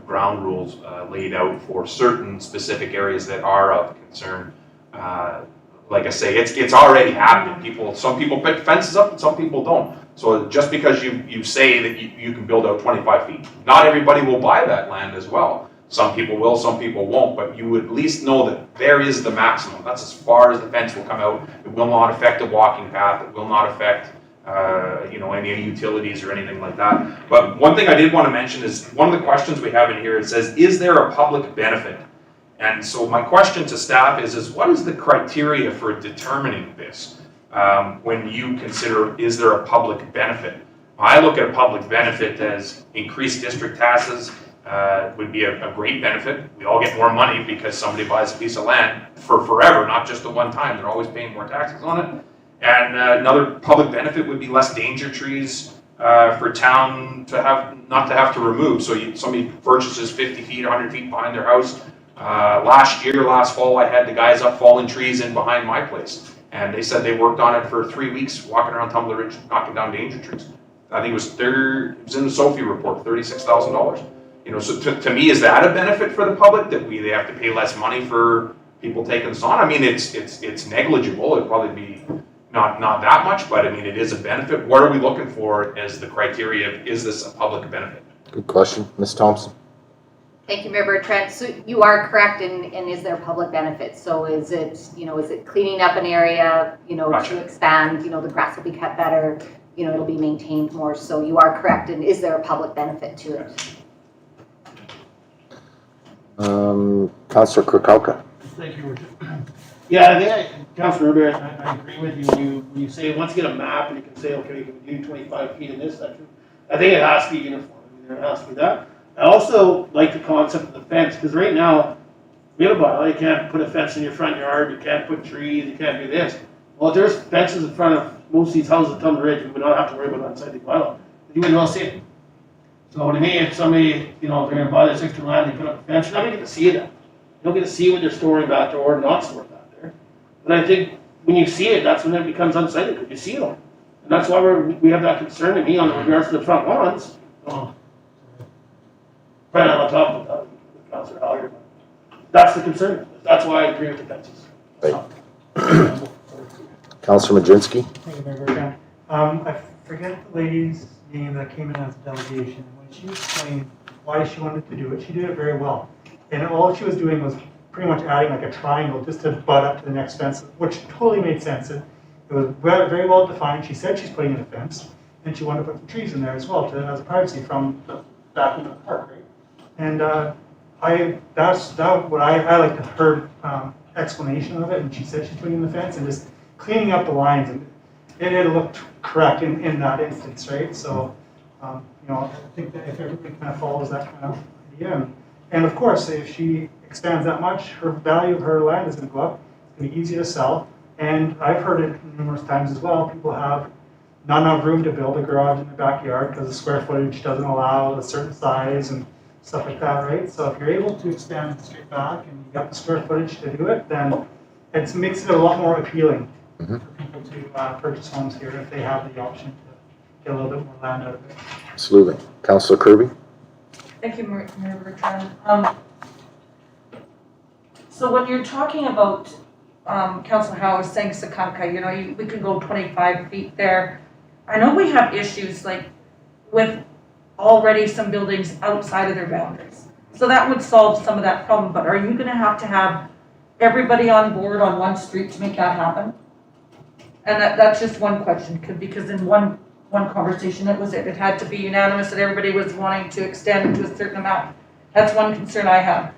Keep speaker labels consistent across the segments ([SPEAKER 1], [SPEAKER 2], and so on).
[SPEAKER 1] ground rules laid out for certain specific areas that are of concern. Like I say, it's already happening. Some people put fences up and some people don't. So just because you say that you can build out 25 feet, not everybody will buy that land as well. Some people will, some people won't, but you would at least know that there is the maximum. That's as far as the fence will come out. It will not affect a walking path. It will not affect any utilities or anything like that. But one thing I did want to mention is one of the questions we have in here, it says, is there a public benefit? And so my question to staff is what is the criteria for determining this when you consider, is there a public benefit? I look at a public benefit as increased district taxes would be a great benefit. We all get more money because somebody buys a piece of land for forever, not just the one time. They're always paying more taxes on it. And another public benefit would be less danger trees for town not to have to remove. So somebody purchases 50 feet, 100 feet behind their house. Last fall, I had the guys up falling trees in behind my place. And they said they worked on it for 3 weeks, walking around Tumbler Ridge, knocking down danger trees. I think it was in the Sophie report, $36,000. So to me, is that a benefit for the public that they have to pay less money for people taking this on? I mean, it's negligible. It'd probably be not that much, but I mean, it is a benefit. What are we looking for as the criteria of, is this a public benefit?
[SPEAKER 2] Good question. Ms. Thompson.
[SPEAKER 3] Thank you, Mayor Bertrand. So you are correct in is there public benefit? So is it cleaning up an area,
[SPEAKER 1] Gotcha.
[SPEAKER 3] to expand, the grass will be cut better, it'll be maintained more. So you are correct, and is there a public benefit to it?
[SPEAKER 2] Councillor Krukowka.
[SPEAKER 4] Thank you, Richard. Yeah, I think, Councillor Rubber, I agree with you. When you say, once you get a map and you can say, okay, you can do 25 feet in this section, I think it has to be uniform. I mean, there has to be that. I also like the concept of the fence, because right now, we have a bylaw, you can't put a fence in your front yard, you can't put trees, you can't do this. Well, if there's fences in front of most of these houses at Tumbler Ridge, we would not have to worry about unsightly bylaw. You wouldn't see it. So to me, if somebody, if they're going to buy this extra land, they put up a fence, you're not going to get to see it. You don't get to see what they're storing back there or not storing back there. But I think when you see it, that's when it becomes unsightly, because you see it all. And that's why we have that concern to me on regards to the front lawns. Right on top of that, with Councillor Hallier. That's the concern. That's why I agree with the fences.
[SPEAKER 2] Right. Councillor Madrinsky.
[SPEAKER 5] Thank you, Mayor Bertrand. I forget the lady's name that came in as a delegation. When she explained why she wanted to do it, she did it very well. And all she was doing was pretty much adding like a triangle just to butt up to the next fence, which totally made sense. It was very well defined. She said she's putting in a fence, and she wanted to put some trees in there as well as a privacy from the back into the park, right? And that's what I liked her explanation of it, and she said she's putting in the fence and just cleaning up the lines, and it looked correct in that instance, right? So, I think that if everybody kind of follows that kind of idea, and of course, if she expands that much, her value of her land is going to go up. It's going to be easy to sell, and I've heard it numerous times as well. People have not enough room to build a garage in their backyard because the square footage doesn't allow a certain size and stuff like that, right? So if you're able to expand straight back and you got the square footage to do it, then it makes it a lot more appealing for people to purchase homes here if they have the option to get a little bit more land out of it.
[SPEAKER 2] Absolutely. Councillor Kirby.
[SPEAKER 6] Thank you, Mayor Bertrand. So when you're talking about, Councillor Howe was saying Sakanka, we can go 25 feet there. I know we have issues like with already some buildings outside of their boundaries. So that would solve some of that problem, but are you gonna have to have everybody on board on one street to make that happen? And that's just one question, because in one conversation, it had to be unanimous that everybody was wanting to extend to a certain amount. That's one concern I have.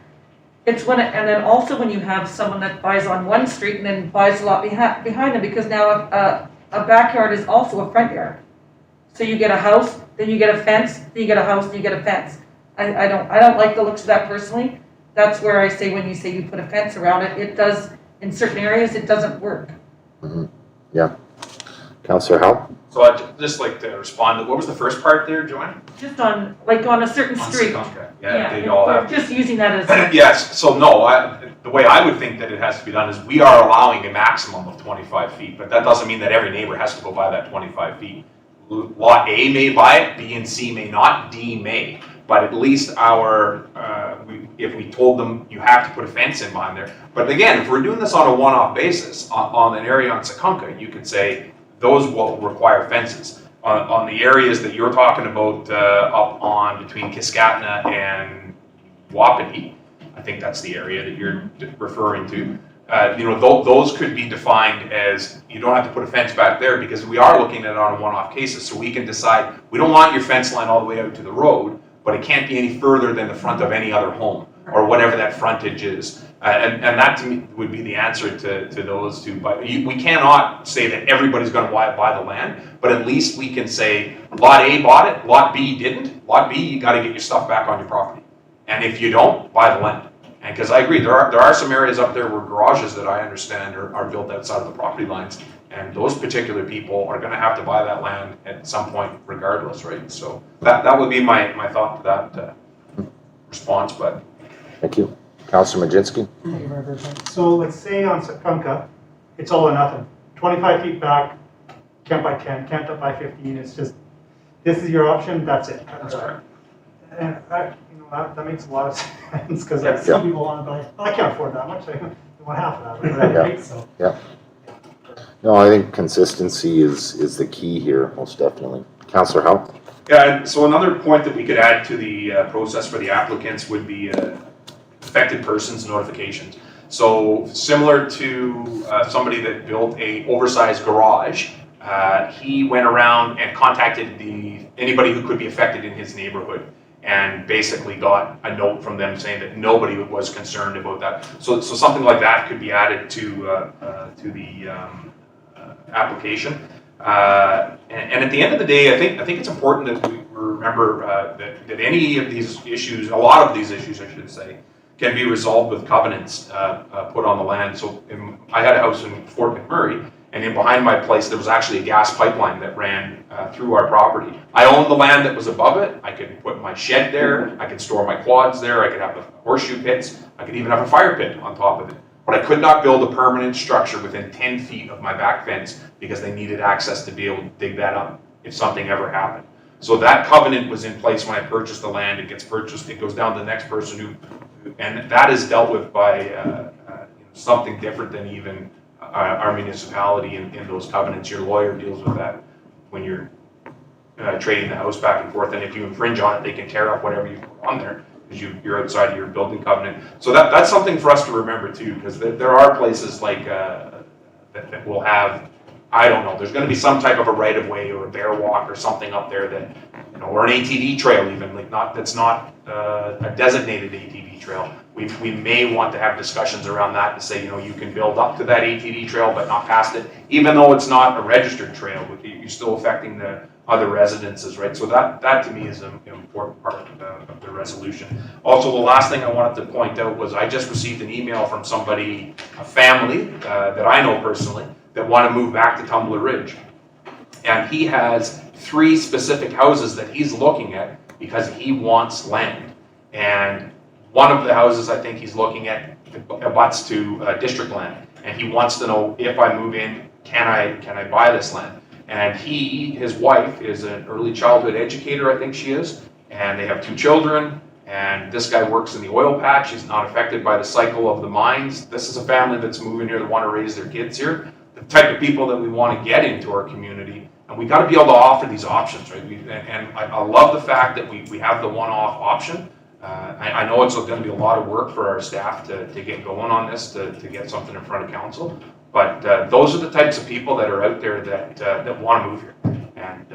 [SPEAKER 6] It's and then also when you have someone that buys on one street and then buys a lot behind them, because now a backyard is also a front yard. So you get a house, then you get a fence, then you get a house, then you get a fence. I don't like the looks of that personally. That's where I say when you say you put a fence around it, it does, in certain areas, it doesn't work.
[SPEAKER 2] Mm-hmm. Yeah. Councillor Howe.
[SPEAKER 1] So I'd just like to respond to, what was the first part there, Joanne?
[SPEAKER 6] Just on a certain street.
[SPEAKER 1] Yeah, they all have.
[SPEAKER 6] Just using that as
[SPEAKER 1] Yes, so no, the way I would think that it has to be done is we are allowing a maximum of 25 feet, but that doesn't mean that every neighbor has to go by that 25 feet. Lot A may buy it, B and C may not, D may. but at least if we told them you have to put a fence in behind there. But again, if we're doing this on a one-off basis, on an area on Sekunka, you could say those will require fences. On the areas that you're talking about up on between Kiskatna and Wapiti, I think that's the area that you're referring to. Those could be defined as you don't have to put a fence back there, because we are looking at it on a one-off cases, so we can decide we don't want your fence line all the way out to the road, but it can't be any further than the front of any other home or whatever that frontage is. And that to me would be the answer to those two. But we cannot say that everybody's going to buy the land, but at least we can say Lot A bought it, Lot B didn't. Lot B, you got to get your stuff back on your property. And if you don't, buy the land. And because I agree, there are some areas up there where garages that I understand are built outside of the property lines, and those particular people are going to have to buy that land at some point regardless, right? So that would be my thought to that response. But
[SPEAKER 2] Thank you. Councillor Majinski?
[SPEAKER 5] Thank you very much. So let's say on Sekunka, it's all or nothing. 25 feet back, can't buy 10, can't buy 15. It's just, this is your option, that's it.
[SPEAKER 1] that's correct.
[SPEAKER 5] And that makes a lot of sense, because
[SPEAKER 1] Yeah.
[SPEAKER 5] some people want to buy, well, I can't afford that much, I want half of that, right? So.
[SPEAKER 2] No, I think consistency is the key here, most definitely. Councillor Howe?
[SPEAKER 1] Yeah, and so another point that we could add to the process for the applicants would be affected persons notifications. So similar to somebody that built a oversized garage, he went around and contacted anybody who could be affected in his neighborhood, and basically got a note from them saying that nobody was concerned about that. So something like that could be added to the application. And at the end of the day, I think it's important that we remember that any of these issues, a lot of these issues, I should say, can be resolved with covenants put on the land. So I had a house in Fort McMurray, and in behind my place there was actually a gas pipeline that ran through our property. I owned the land that was above it. I could put my shed there, I could store my quads there, I could have the horseshoe pits, I could even have a fire pit on top of it. But I could not build a permanent structure within 10 feet of my back fence because they needed access to be able to dig that up if something ever happened. So that covenant was in place when I purchased the land. It gets purchased, it goes down to the next person and that is dealt with by something different than even our municipality in those covenants. Your lawyer deals with that when you're trading the house back and forth, and if you infringe on it, they can tear up whatever you put on there because you're outside of your building covenant. So that's something for us to remember too, because there are places like that will have, I don't know, there's going to be some type of a right of way or a bear walk or something up there that, or an ATV trail even, that's not a designated ATV trail. We may want to have discussions around that to say, you can build up to that ATV trail but not past it, even though it's not a registered trail, but you're still affecting the other residences, right? So that to me is an important part of the resolution. Also, the last thing I wanted to point out was I just received an email from somebody, a family that I know personally, that want to move back to Tumbler Ridge. And he has 3 specific houses that he's looking at because he wants land. And one of the houses I think he's looking at abuts to district land. And he wants to know, if I move in, can I buy this land? And his wife is an early childhood educator, I think she is, and they have 2 children, and this guy works in the oil patch. He's not affected by the cycle of the mines. This is a family that's moving here that want to raise their kids here, the type of people that we want to get into our community, and we got to be able to offer these options, right? And I love the fact that we have the one-off option. I know it's going to be a lot of work for our staff to get going on this, to get something in front of council. But those are the types of people that are out there that want to move here. And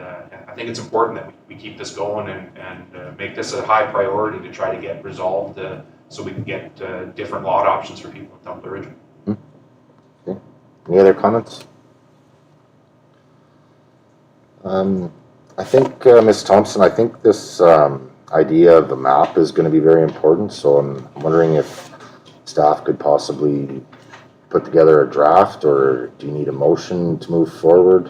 [SPEAKER 1] I think it's important that we keep this going and make this a high priority to try to get resolved so we can get different lot options for people in Tumbler Ridge.
[SPEAKER 2] Okay. Any other comments? I think, Ms. Thompson, I think this idea of the map is going to be very important. So I'm wondering if staff could possibly put together a draft, or do you need a motion to move forward?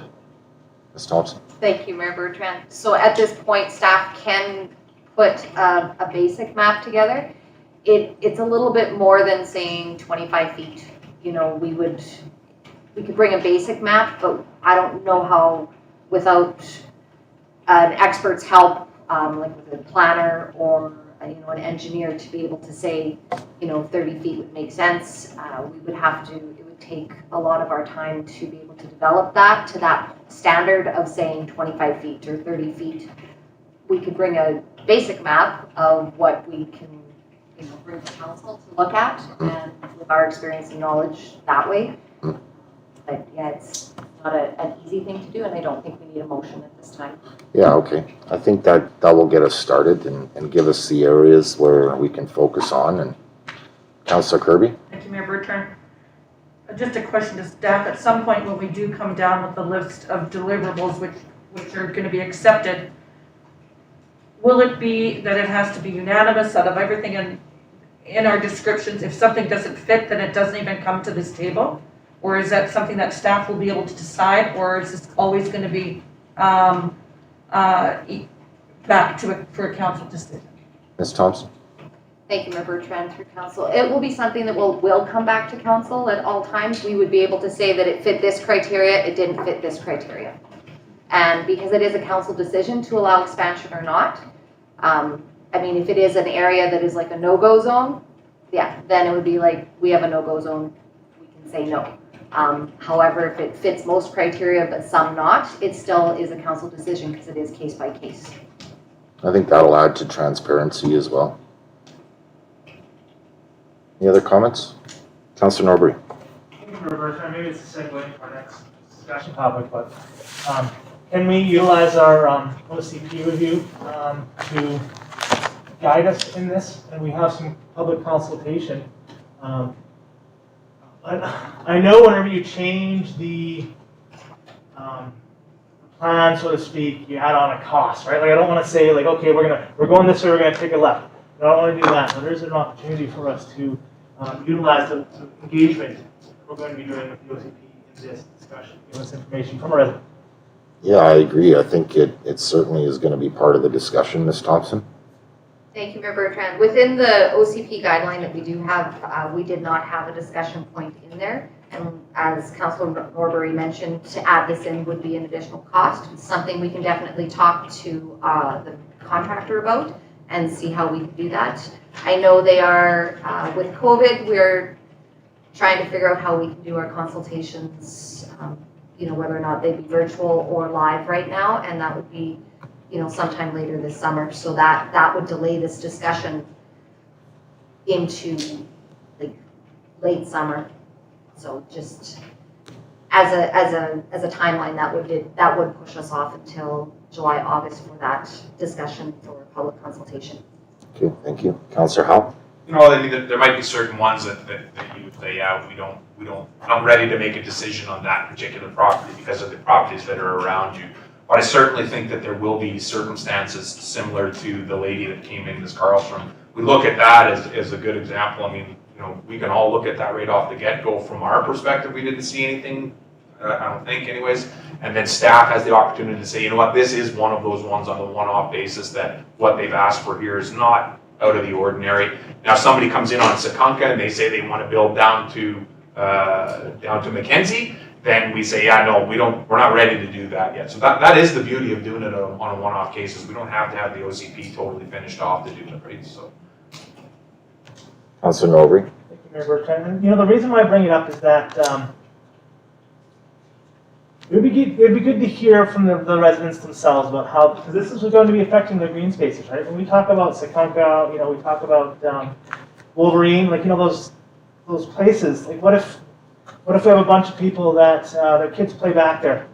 [SPEAKER 2] Ms. Thompson?
[SPEAKER 3] Thank you, Mayor Bertrand. So at this point, staff can put a basic map together. It's a little bit more than saying 25 feet. We could bring a basic map, but I don't know how, without an expert's help like with a planner or, an engineer to be able to say, 30 feet would make sense. We would have to, it would take a lot of our time to be able to develop that to that standard of saying 25 feet or 30 feet. We could bring a basic map of what we can, bring to council to look at, and with our experience and knowledge that way. But yeah, it's not an easy thing to do, and I don't think we need a motion at this time.
[SPEAKER 2] Yeah, okay. I think that will get us started and give us the areas where we can focus on. And Councillor Kirby?
[SPEAKER 6] Thank you, Mayor Bertrand. Just a question to staff. At some point when we do come down with the list of deliverables which are going to be accepted, will it be that it has to be unanimous out of everything in our descriptions? If something doesn't fit, then it doesn't even come to this table? Or is that something that staff will be able to decide? Or is this always going to be back to for a council decision?
[SPEAKER 2] Ms. Thompson?
[SPEAKER 3] Thank you, Member Bertrand, through council. It will be something that will come back to council at all times. We would be able to say that it fit this criteria, it didn't fit this criteria. And because it is a council decision to allow expansion or not, if it is an area that is like a no-go zone, yeah, then it would be like, we have a no-go zone, we can say no. However, if it fits most criteria but some not, it still is a council decision because it is case by case.
[SPEAKER 2] I think that'll add to transparency as well. Any other comments? Councillor Norbury?
[SPEAKER 5] Maybe it's a segue for our next discussion topic, but can we utilize our OCP review to guide us in this? And we have some public consultation. I know whenever you change the plan, so to speak, you add on a cost, right? Like I don't want to say like, okay, we're going this way, we're going to take a left. I don't want to do that. But there's an opportunity for us to utilize the engagement we're going to be doing with the OCP in this discussion, give us information from a resident.
[SPEAKER 2] Yeah, I agree. I think it certainly is going to be part of the discussion, Ms. Thompson.
[SPEAKER 3] Thank you, Member Bertrand. Within the OCP guideline that we do have, we did not have a discussion point in there. And as Councilor Norbury mentioned, to add this in would be an additional cost. It's something we can definitely talk to the contractor about and see how we can do that. I know they are, with COVID, we're trying to figure out how we can do our consultations, whether or not they'd be virtual or live right now, and that would be sometime later this summer. So that would delay this discussion into like late summer. So just as a timeline, that would push us off until July, August for that discussion for public consultation.
[SPEAKER 2] Okay, thank you. Councillor Howe?
[SPEAKER 1] There might be certain ones that you would say, yeah, I'm ready to make a decision on that particular property because of the properties that are around you. But I certainly think that there will be circumstances similar to the lady that came in, Ms. Carlstrom. We look at that as a good example. We can all look at that right off the get-go. From our perspective, we didn't see anything, I don't think anyways. And then staff has the opportunity to say, you know what, this is one of those ones on the one-off basis that what they've asked for here is not out of the ordinary. Now, if somebody comes in on Sekunka and they say they want to build down to Mackenzie, then we say, yeah, no, we're not ready to do that yet. So that is the beauty of doing it on a one-off cases. We don't have to have the OCP totally finished off to do it, right? So.
[SPEAKER 2] Councillor Norbury?
[SPEAKER 5] Thank you, Mayor Bertrand. And the reason why I bring it up is that it'd be good to hear from the residents themselves about how, because this is going to be affecting their green spaces, right? When we talk about Sekunka, we talk about Wolverine, those places. Like, what if we have a bunch of people that their kids play back there,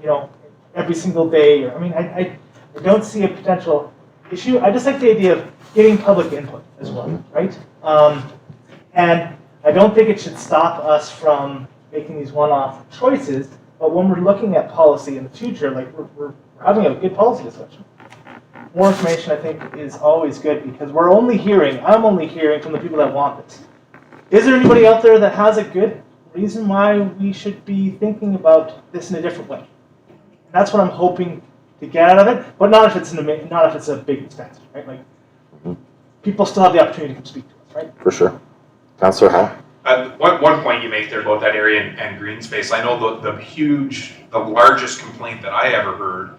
[SPEAKER 5] every single day? I don't see a potential issue. I just like the idea of getting public input as well, right? And I don't think it should stop us from making these one-off choices. But when we're looking at policy in the future, we're having a good policy discussion. More information, I think, is always good because I'm only hearing from the people that want this. Is there anybody out there that has a good reason why we should be thinking about this in a different way? And that's what I'm hoping to get out of it, but not if it's a big expense, right? People still have the opportunity to come speak to us, right?
[SPEAKER 2] For sure. Councillor Howe?
[SPEAKER 1] One point you make there about that area and green space, I know the largest complaint that I ever heard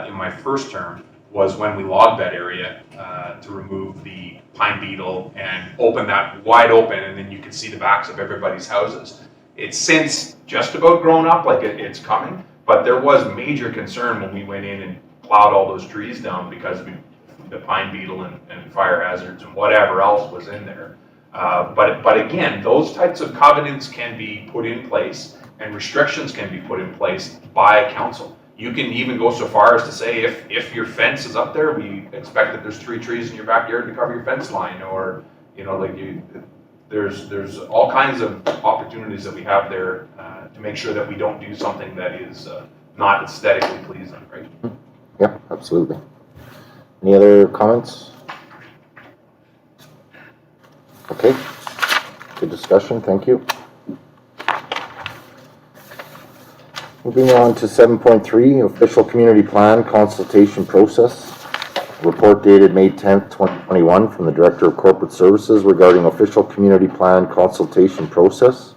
[SPEAKER 1] in my first term was when we logged that area to remove the pine beetle and open that wide open, and then you can see the backs of everybody's houses. It's since just about grown up, like it's coming, but there was major concern when we went in and plowed all those trees down because the pine beetle and fire hazards and whatever else was in there. But again, those types of covenants can be put in place and restrictions can be put in place by council. You can even go so far as to say if your fence is up there, we expect that there's 3 trees in your backyard to cover your fence line, or there's all kinds of opportunities that we have there to make sure that we don't do something that is not aesthetically pleasing, right?
[SPEAKER 2] Yeah, absolutely. Any other comments? Okay, good discussion, thank you. Moving on to 7.3, official community plan consultation process. Report dated May 10th, 2021 from the Director of Corporate Services regarding official community plan consultation process.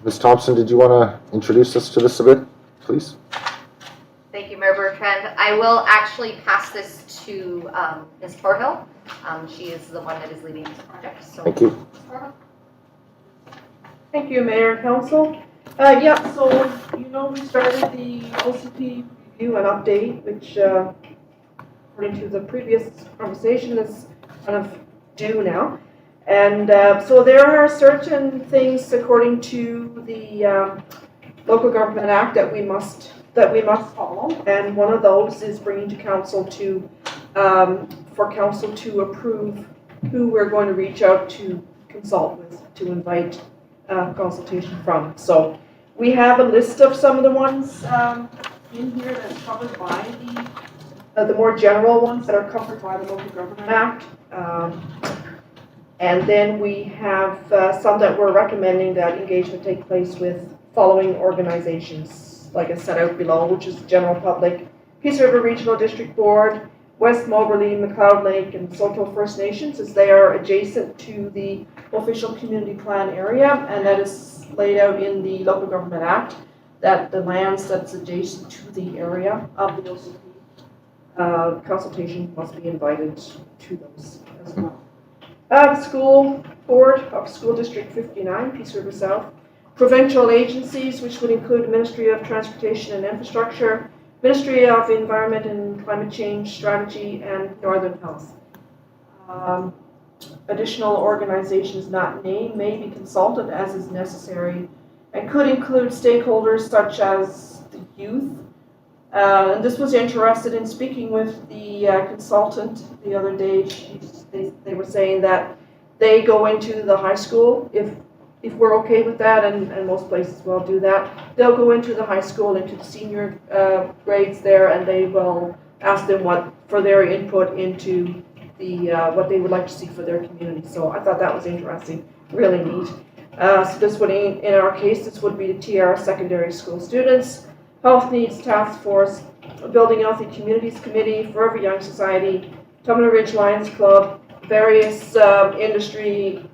[SPEAKER 2] Ms. Thompson, did you want to introduce us to this a bit, please?
[SPEAKER 3] Thank you, Mayor Bertrand. I will actually pass this to Ms. Torhill. She is the one that is leading this project. So,
[SPEAKER 2] Thank you.
[SPEAKER 3] Ms. Torhill.
[SPEAKER 7] Thank you, Mayor and Council. So we started the OCP review and update, which according to the previous conversation is kind of due now. And so there are certain things according to the Local Government Act that we must follow. And one of those is bringing to council for council to approve who we're going to reach out to consult with, to invite consultation from. So we have a list of some of the ones in here that's covered by the more general ones that are covered by the Local Government Act. And then we have some that we're recommending that engagement take place with following organizations, like I set out below, which is the general public, Peace River Regional District Board, West Moberly, McLeod Lake, and Soto First Nations, as they are adjacent to the official community plan area, and that is laid out in the Local Government Act, that the lands that's adjacent to the area of the OCP consultation must be invited to those as well. The School Board of School District 59, Peace River South, provincial agencies, which would include Ministry of Transportation and Infrastructure, Ministry of Environment and Climate Change Strategy, and Northern Health. Additional organizations not named may be consulted as is necessary and could include stakeholders such as the youth. And this was interested in speaking with the consultant the other day. They were saying that they go into the high school, if we're okay with that, and most places will do that, they'll go into the high school, into the senior grades there, and they will ask them for their input into what they would like to see for their community. So I thought that was interesting, really neat. So this would, in our case, this would be the TR secondary school students, Health Needs Task Force, Building Healthy Communities Committee, Forever Young Society, Tumbler Ridge Lions Club, various industry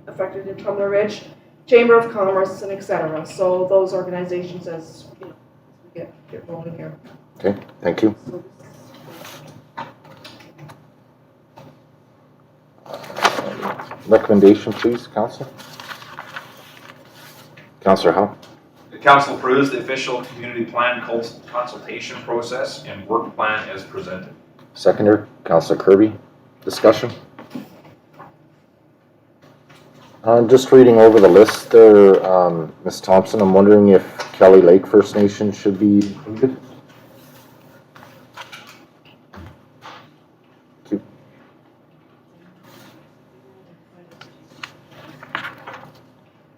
[SPEAKER 7] affected in Tumbler Ridge, Chamber of Commerce, and etc. So those organizations, as we get rolling here.
[SPEAKER 2] Okay, thank you.
[SPEAKER 7] So
[SPEAKER 2] Recommendation, please, Council. Councillor Howe.
[SPEAKER 1] The council approves the official community plan consultation process and work plan as presented.
[SPEAKER 2] Seconder, Councillor Kirby. Discussion? Just reading over the list there, Ms. Thompson, I'm wondering if Kelly Lake First Nation should be included? Thank you.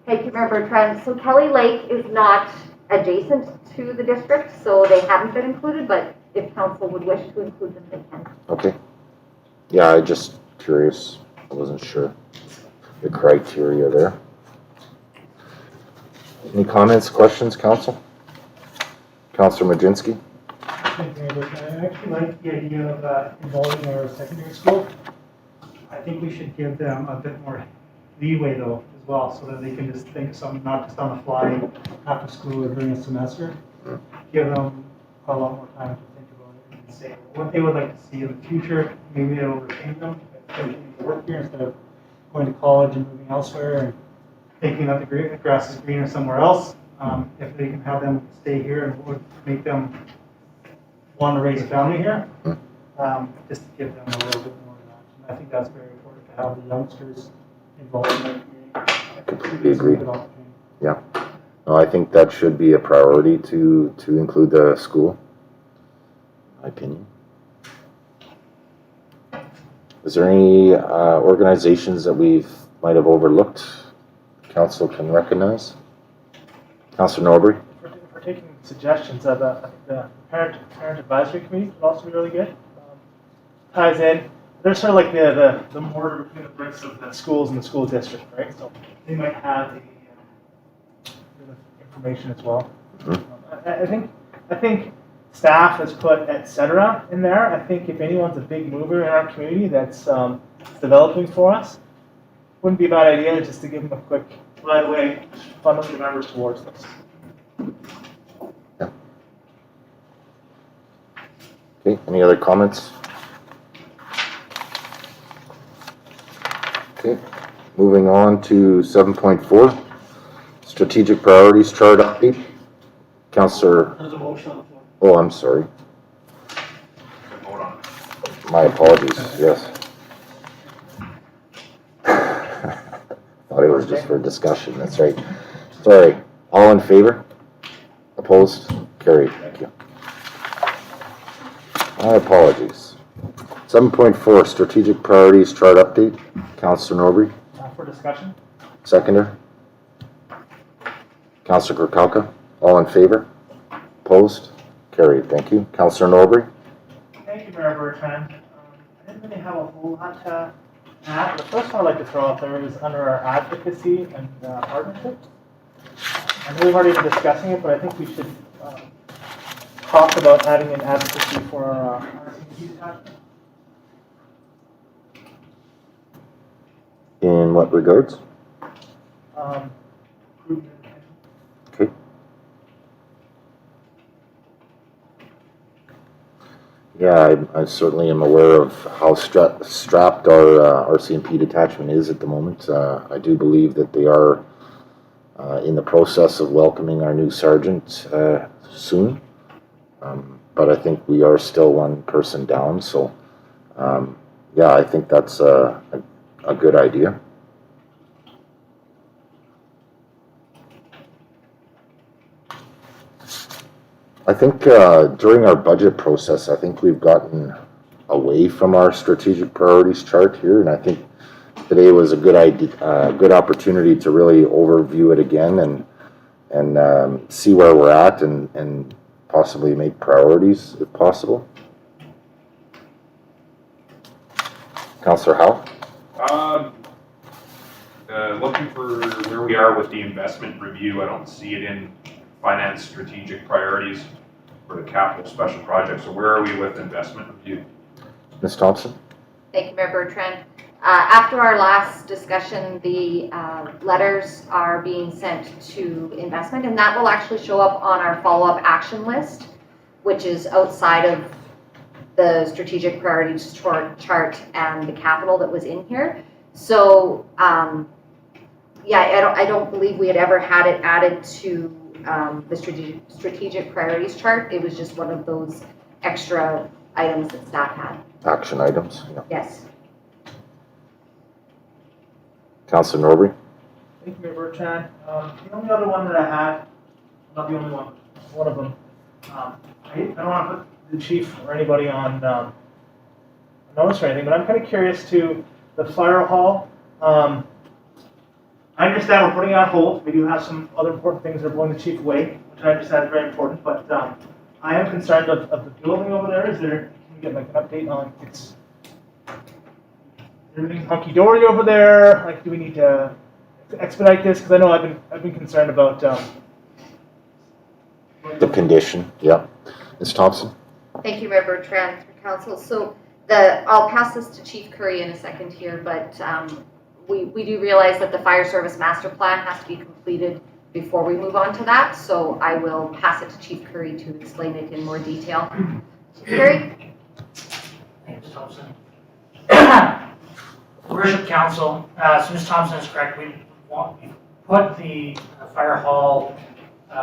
[SPEAKER 3] Thank you, Mayor Bertrand. So Kelly Lake is not adjacent to the district, so they haven't been included, but if council would wish to include them, they can.
[SPEAKER 2] Okay. Yeah, I just curious. I wasn't sure the criteria there. Any comments, questions, Council? Councillor Majinski?
[SPEAKER 5] Thank you, Mayor Bertrand. I actually like the idea of involving our secondary school. I think we should give them a bit more leeway though as well, so that they can just think of something, not just on the fly after school or during a semester. give them a lot more time to think about it and say what they would like to see in the future. Maybe it'll retain them if they continue to work here instead of going to college and moving elsewhere and thinking that the grass is greener somewhere else. If they can have them stay here and would make them want to raise a family here, just to give them a little bit more of that. And I think that's very important to have the youngsters involved in their community.
[SPEAKER 2] I completely agree.
[SPEAKER 5] Good opportunity.
[SPEAKER 2] Yeah. No, I think that should be a priority to include the school, in my opinion. Is there any organizations that might have overlooked council can recognize? Councillor Norbury?
[SPEAKER 8] For taking suggestions, I think the parent advisory committee would also be really good. Ties in, they're sort of like the mortar between the bricks of the schools and the school district, right? So they might have the information as well. I think staff has put et cetera in there. I think if anyone's a big mover in our community that's developing for us, wouldn't be a bad idea just to give them a quick, by the way, funnel the members towards this.
[SPEAKER 2] Yeah. Okay, any other comments? Okay, moving on to 7.4, strategic priorities chart update. Councillor,
[SPEAKER 4] There's a motion on the floor.
[SPEAKER 2] oh, I'm sorry.
[SPEAKER 1] Vote on it.
[SPEAKER 2] My apologies, yes. Thought it was just for discussion, that's right. Sorry, all in favor? Opposed? Carried, thank you. My apologies. 7.4, strategic priorities chart update. Councillor Norbury,
[SPEAKER 8] For discussion.
[SPEAKER 2] seconder. Councillor Kirkowka, all in favor? Opposed? Carried, thank you. Councillor Norbury?
[SPEAKER 8] Thank you, Mayor Bertrand. I didn't really have a whole lot to add. The first one I'd like to throw out there is under our advocacy and partnerships. I know we've already been discussing it, but I think we should talk about adding an advocacy for our RCMP detachment.
[SPEAKER 2] In what regards?
[SPEAKER 8] Recruitment.
[SPEAKER 2] Okay. Yeah, I certainly am aware of how strapped our RCMP detachment is at the moment. I do believe that they are in the process of welcoming our new sergeant soon. But I think we are still one person down, so yeah, I think that's a good idea. I think during our budget process, I think we've gotten away from our strategic priorities chart here, and I think today was a good idea, good opportunity to really overview it again and see where we're at and possibly make priorities if possible. Councillor Howe?
[SPEAKER 1] Looking for where we are with the investment review. I don't see it in finance strategic priorities for the capital special projects. So where are we with investment review?
[SPEAKER 2] Ms. Thompson?
[SPEAKER 3] Thank you, Mayor Bertrand. After our last discussion, the letters are being sent to investment, and that will actually show up on our follow-up action list, which is outside of the strategic priorities chart and the capital that was in here. So, yeah, I don't believe we had ever had it added to the strategic priorities chart. It was just one of those extra items that staff had.
[SPEAKER 2] Action items? Yeah.
[SPEAKER 3] Yes.
[SPEAKER 2] Councillor Norbury?
[SPEAKER 8] Thank you, Mayor Bertrand. The only other one that I had, not the only one, one of them, I don't want to put the chief or anybody on notice or anything, but I'm kind of curious to the fire hall. I understand we're putting it on hold. We do have some other important things that are blowing the chief away, which I understand is very important, but I am concerned of the building over there. Can we get like an update on its everything hunky-dory over there? Like, do we need to expedite this? Because I know I've been concerned about
[SPEAKER 2] The condition, yeah. Ms. Thompson?
[SPEAKER 3] Thank you, Mayor Bertrand, for council. So I'll pass this to Chief Curry in a second here, but we do realize that the fire service master plan has to be completed before we move on to that, so I will pass it to Chief Curry to explain it in more detail. Curry?
[SPEAKER 9] Thanks, Thompson. Worship Council, so Ms. Thompson is correct, we put the fire hall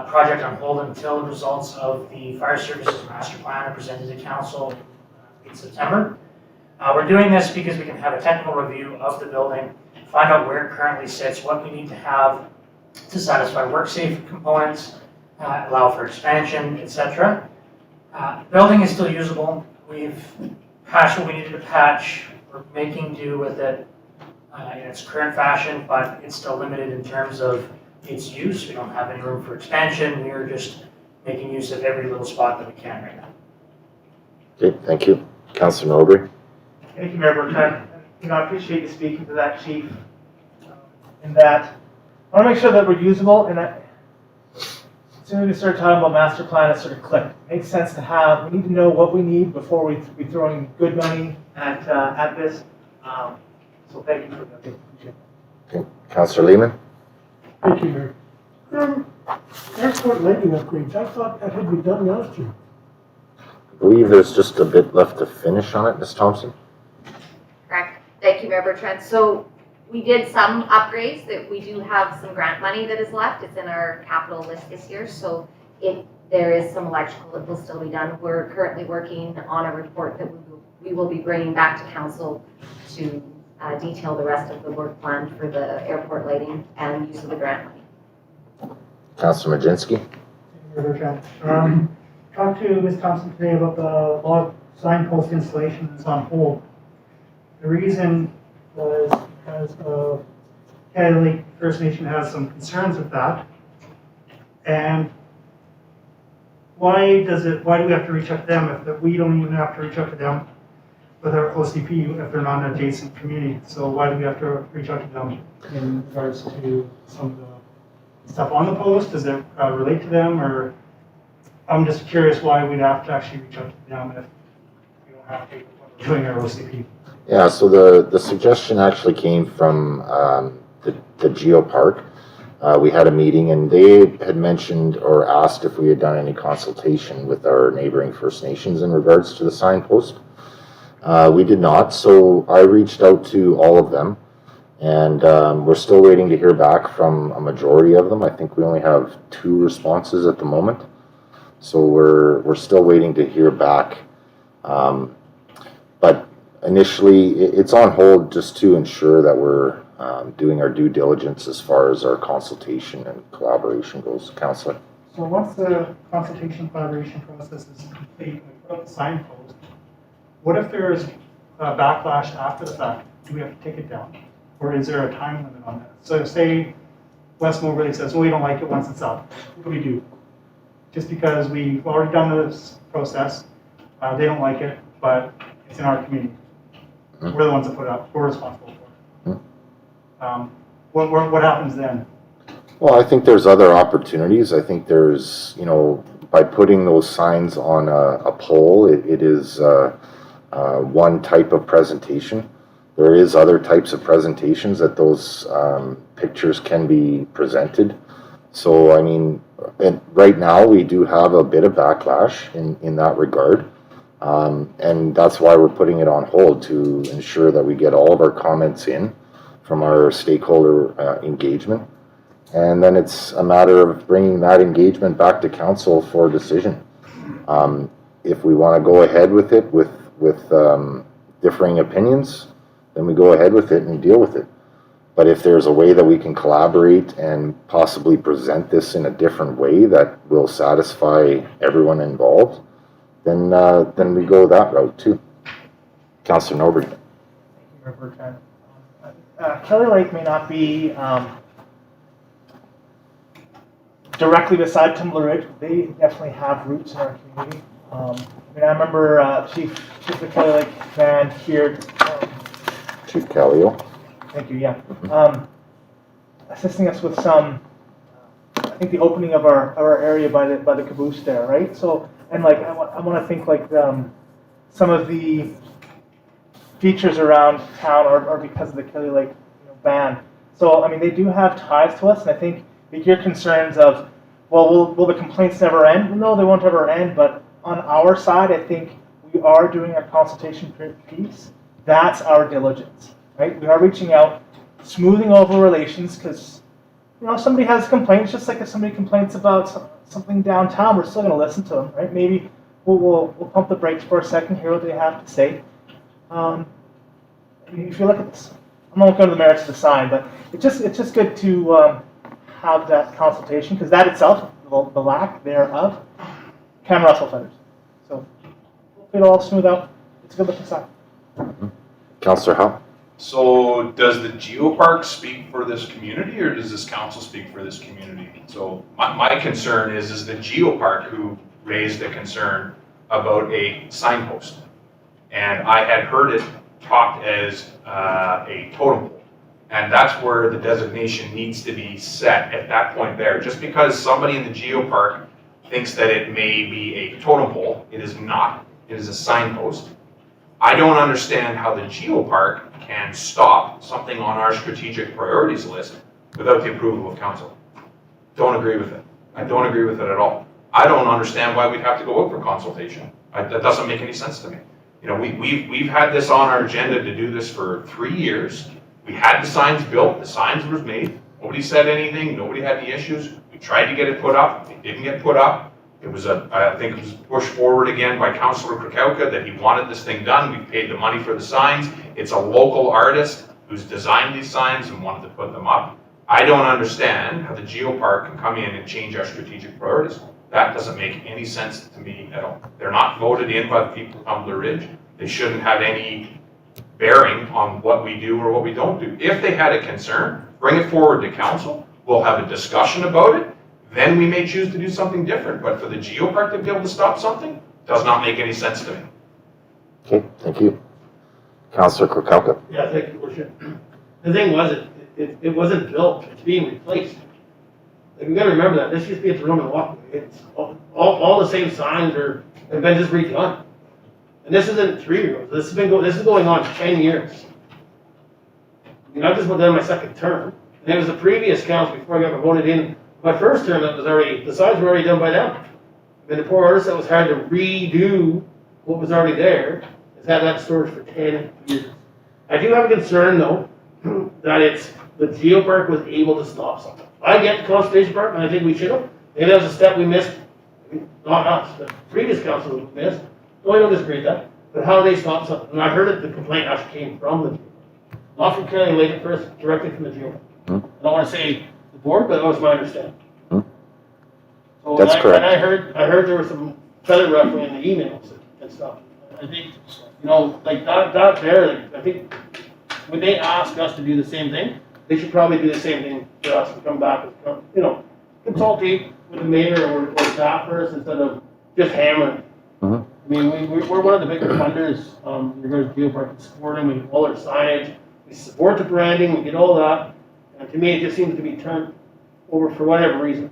[SPEAKER 9] project on hold until the results of the fire services master plan are presented to council in September. We're doing this because we can have a technical review of the building, find out where it currently sits, what we need to have to satisfy work safe components, allow for expansion, etc. Building is still usable. We've patched what we needed to patch. We're making do with it in its current fashion, but it's still limited in terms of its use. We don't have any room for expansion. We are just making use of every little spot that we can right now.
[SPEAKER 2] Okay, thank you. Councillor Norbury?
[SPEAKER 8] Thank you, Mayor Burkett. I appreciate you speaking to that, Chief, in that I want to make sure that we're usable, and as soon as we started talking about master plan, it sort of clicked. It makes sense to have, we need to know what we need before we throw in good money at this. So thank you for that. Appreciate it.
[SPEAKER 2] Okay, Councillor Lehman?
[SPEAKER 10] Thank you, Mayor. Airport lighting upgrades, I thought that had been done last year.
[SPEAKER 2] I believe there's just a bit left to finish on it, Ms. Thompson?
[SPEAKER 3] Correct. Thank you, Mayor Bertrand. So we did some upgrades that we do have some grant money that is left. It's in our capital list this year. So there is some electrical that will still be done. We're currently working on a report that we will be bringing back to council to detail the rest of the work plan for the airport lighting and use of the grant money.
[SPEAKER 2] Councillor Majinski?
[SPEAKER 5] Talked to Ms. Thompson today about the log signpost installation that's on hold. The reason was because Canada Lake First Nation has some concerns with that. And why do we have to reach out to them if we don't even have to reach out to them with our OCP if they're not an adjacent community? So why do we have to reach out to them in regards to some of the stuff on the post? Does it relate to them, or I'm just curious why we'd have to actually reach out to them if we don't have to when we're doing our OCP.
[SPEAKER 2] Yeah, so the suggestion actually came from the Geopark. We had a meeting and they had mentioned or asked if we had done any consultation with our neighboring First Nations in regards to the signpost. We did not, so I reached out to all of them, and we're still waiting to hear back from a majority of them. I think we only have 2 responses at the moment, so we're still waiting to hear back. But initially, it's on hold just to ensure that we're doing our due diligence as far as our consultation and collaboration goes. Councillor?
[SPEAKER 5] So once the consultation collaboration process is complete, we put up the signpost, what if there's a backlash after the fact? Do we have to take it down? Or is there a time limit on that? So say West Moberly says, well, we don't like it once it's up. What do we do? Just because we've already done this process, they don't like it, but it's in our community. We're the ones that put it up. We're responsible for it. What happens then?
[SPEAKER 2] Well, I think there's other opportunities. I think there's, by putting those signs on a pole, it is one type of presentation. There is other types of presentations that those pictures can be presented. So, I mean, right now we do have a bit of backlash in that regard. And that's why we're putting it on hold, to ensure that we get all of our comments in from our stakeholder engagement. And then it's a matter of bringing that engagement back to council for a decision. If we want to go ahead with it with differing opinions, then we go ahead with it and deal with it. But if there's a way that we can collaborate and possibly present this in a different way that will satisfy everyone involved, then we go that route too. Councillor Norbury.
[SPEAKER 8] Thank you, Mayor Bertrand. Kelly Lake may not be directly beside Timber Ridge. They definitely have roots in our community. I remember Chief the Kelly Lake man here.
[SPEAKER 2] Chief Callio.
[SPEAKER 8] Thank you. Yeah, assisting us with some. I think the opening of our area by the caboose there, right? So, and like I want to think like some of the features around town are because of the Kelly Lake ban. So I mean they do have ties to us, and I think we hear concerns of, well, will the complaints never end? No, they won't ever end, but on our side, I think we are doing our consultation piece. That's our diligence, right? We are reaching out, smoothing over relations, because, you know, if somebody has complaints, just like if somebody complains about something downtown, we're still going to listen to them, right? Maybe we'll pump the brakes for a second, hear what they have to say. If you look at this, I'm not going to the merits of the sign, but it's just good to have that consultation, because that itself, the lack thereof, can rustle feathers. So hopefully it'll all smooth out. It's a good looking sign.
[SPEAKER 2] Councillor Howe?
[SPEAKER 1] So does the geopark speak for this community, or does this council speak for this community? So my concern is the geopark who raised a concern about a signpost. And I had heard it talked as a totem pole. And that's where the designation needs to be set at that point there. Just because somebody in the geopark thinks that it may be a totem pole, it is not. It is a signpost. I don't understand how the geopark can stop something on our strategic priorities list without the approval of council. Don't agree with it. I don't agree with it at all. I don't understand why we'd have to go out for consultation. That doesn't make any sense to me. You know, we've had this on our agenda to do this for 3 years. We had the signs built, the signs were made. Nobody said anything, nobody had any issues. We tried to get it put up, it didn't get put up. It was I think it was pushed forward again by Councillor Krakauka that he wanted this thing done. We paid the money for the signs. It's a local artist who's designed these signs and wanted to put them up. I don't understand how the geopark can come in and change our strategic priorities. That doesn't make any sense to me at all. They're not voted in by the people of Tumbler Ridge. They shouldn't have any bearing on what we do or what we don't do. If they had a concern, bring it forward to council. We'll have a discussion about it. Then we may choose to do something different. But for the geopark to be able to stop something does not make any sense to me.
[SPEAKER 2] Okay, thank you. Councillor Krakauka?
[SPEAKER 4] Yeah, thank you, Worship. The thing was, it wasn't built, it's being replaced. Like, you gotta remember that, this used to be at the Roman walkway, it's all the same signs have been just redone. And this isn't 3 years, this is going on 10 years. I mean, I've just went down my second term, and it was the previous council before I got voted in, my first term, the signs were already done by them. And the poor artist that was had to redo what was already there, has had that storage for 10 years. I do have a concern though, that the geopark was able to stop something. I get the conservation part, and I think we should have. Maybe that was a step we missed, not us, the previous council missed. So I don't disagree with that. But how they stopped something, and I heard that the complaint actually came from the geopark. Not from Kelly Lake first, directly from the geopark. I don't want to say the board, but that was my understanding. So
[SPEAKER 2] That's correct.
[SPEAKER 4] And I heard there was some feather ruffling in the emails and stuff. I think, you know, like that there, like, I think when they ask us to do the same thing, they should probably do the same thing for us to come back with, you know, consultate with the mayor or staff first instead of just hammering. I mean, we're one of the bigger funders in regards to geopark. We support them, we all our signage, we support the branding, we get all that. And to me, it just seems to be turned over for whatever reason.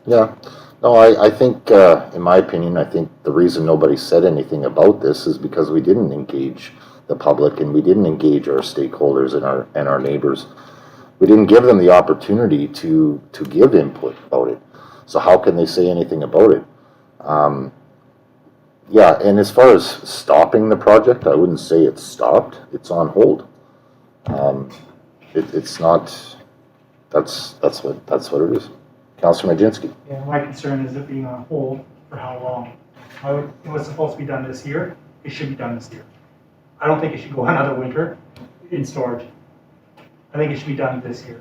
[SPEAKER 2] Yeah. No, I think, in my opinion, I think the reason nobody said anything about this is because we didn't engage the public and we didn't engage our stakeholders and our neighbors. We didn't give them the opportunity to give input about it. So how can they say anything about it? Yeah, and as far as stopping the project, I wouldn't say it's stopped. It's on hold. It's not. That's what it is. Councillor Majinski.
[SPEAKER 5] Yeah, my concern is it being on hold for how long? It was supposed to be done this year. It should be done this year. I don't think it should go another winter in storage. I think it should be done this year.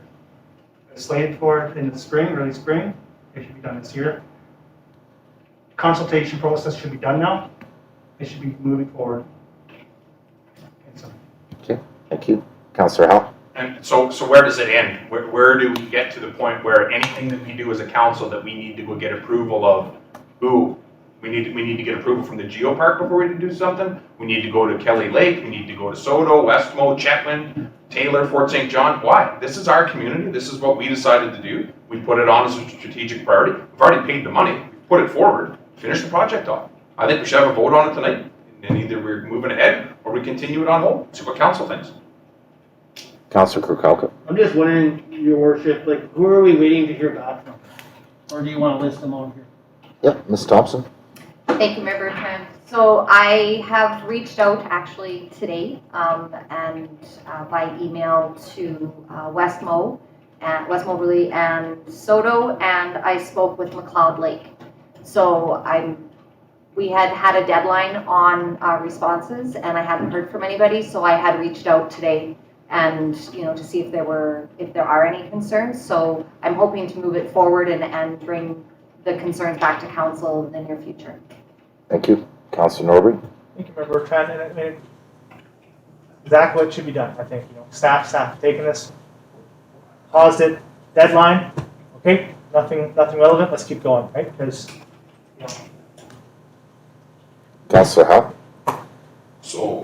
[SPEAKER 5] It's slated for it in the spring, early spring. It should be done this year. Consultation process should be done now. It should be moving forward.
[SPEAKER 2] Okay, thank you. Councillor Howe.
[SPEAKER 1] And so where does it end? Where do we get to the point where anything that we do as a council that we need to go get approval of, who? We need to get approval from the geopark before we can do something. We need to go to Kelly Lake. We need to go to Soto, Westmo, Chetwynd, Taylor, Fort St. John. Why? This is our community. This is what we decided to do. We put it on as a strategic priority. We've already paid the money. We've put it forward. Finish the project off. I think we should have a vote on it tonight. And either we're moving ahead or we continue it on hold. See what council thinks.
[SPEAKER 2] Councillor Kirkowka.
[SPEAKER 4] I'm just wondering, your worship, like, who are we waiting to hear back from? Or do you want to list them on here?
[SPEAKER 2] Yeah, Ms. Thompson.
[SPEAKER 3] Thank you, Member Tran. So I have reached out actually today and by email to West Moberly and Soto, and I spoke with McLeod Lake. So we had a deadline on responses, and I hadn't heard from anybody, so I had reached out today and to see if there are any concerns. So I'm hoping to move it forward and bring the concerns back to council in the near future.
[SPEAKER 2] Thank you. Councillor Norbury.
[SPEAKER 8] Thank you, Member Trent, and I mean, exactly what should be done, I think, staff taking this, paused it, deadline, okay, nothing relevant, let's keep going, right, because,
[SPEAKER 2] Councillor Howe.
[SPEAKER 1] So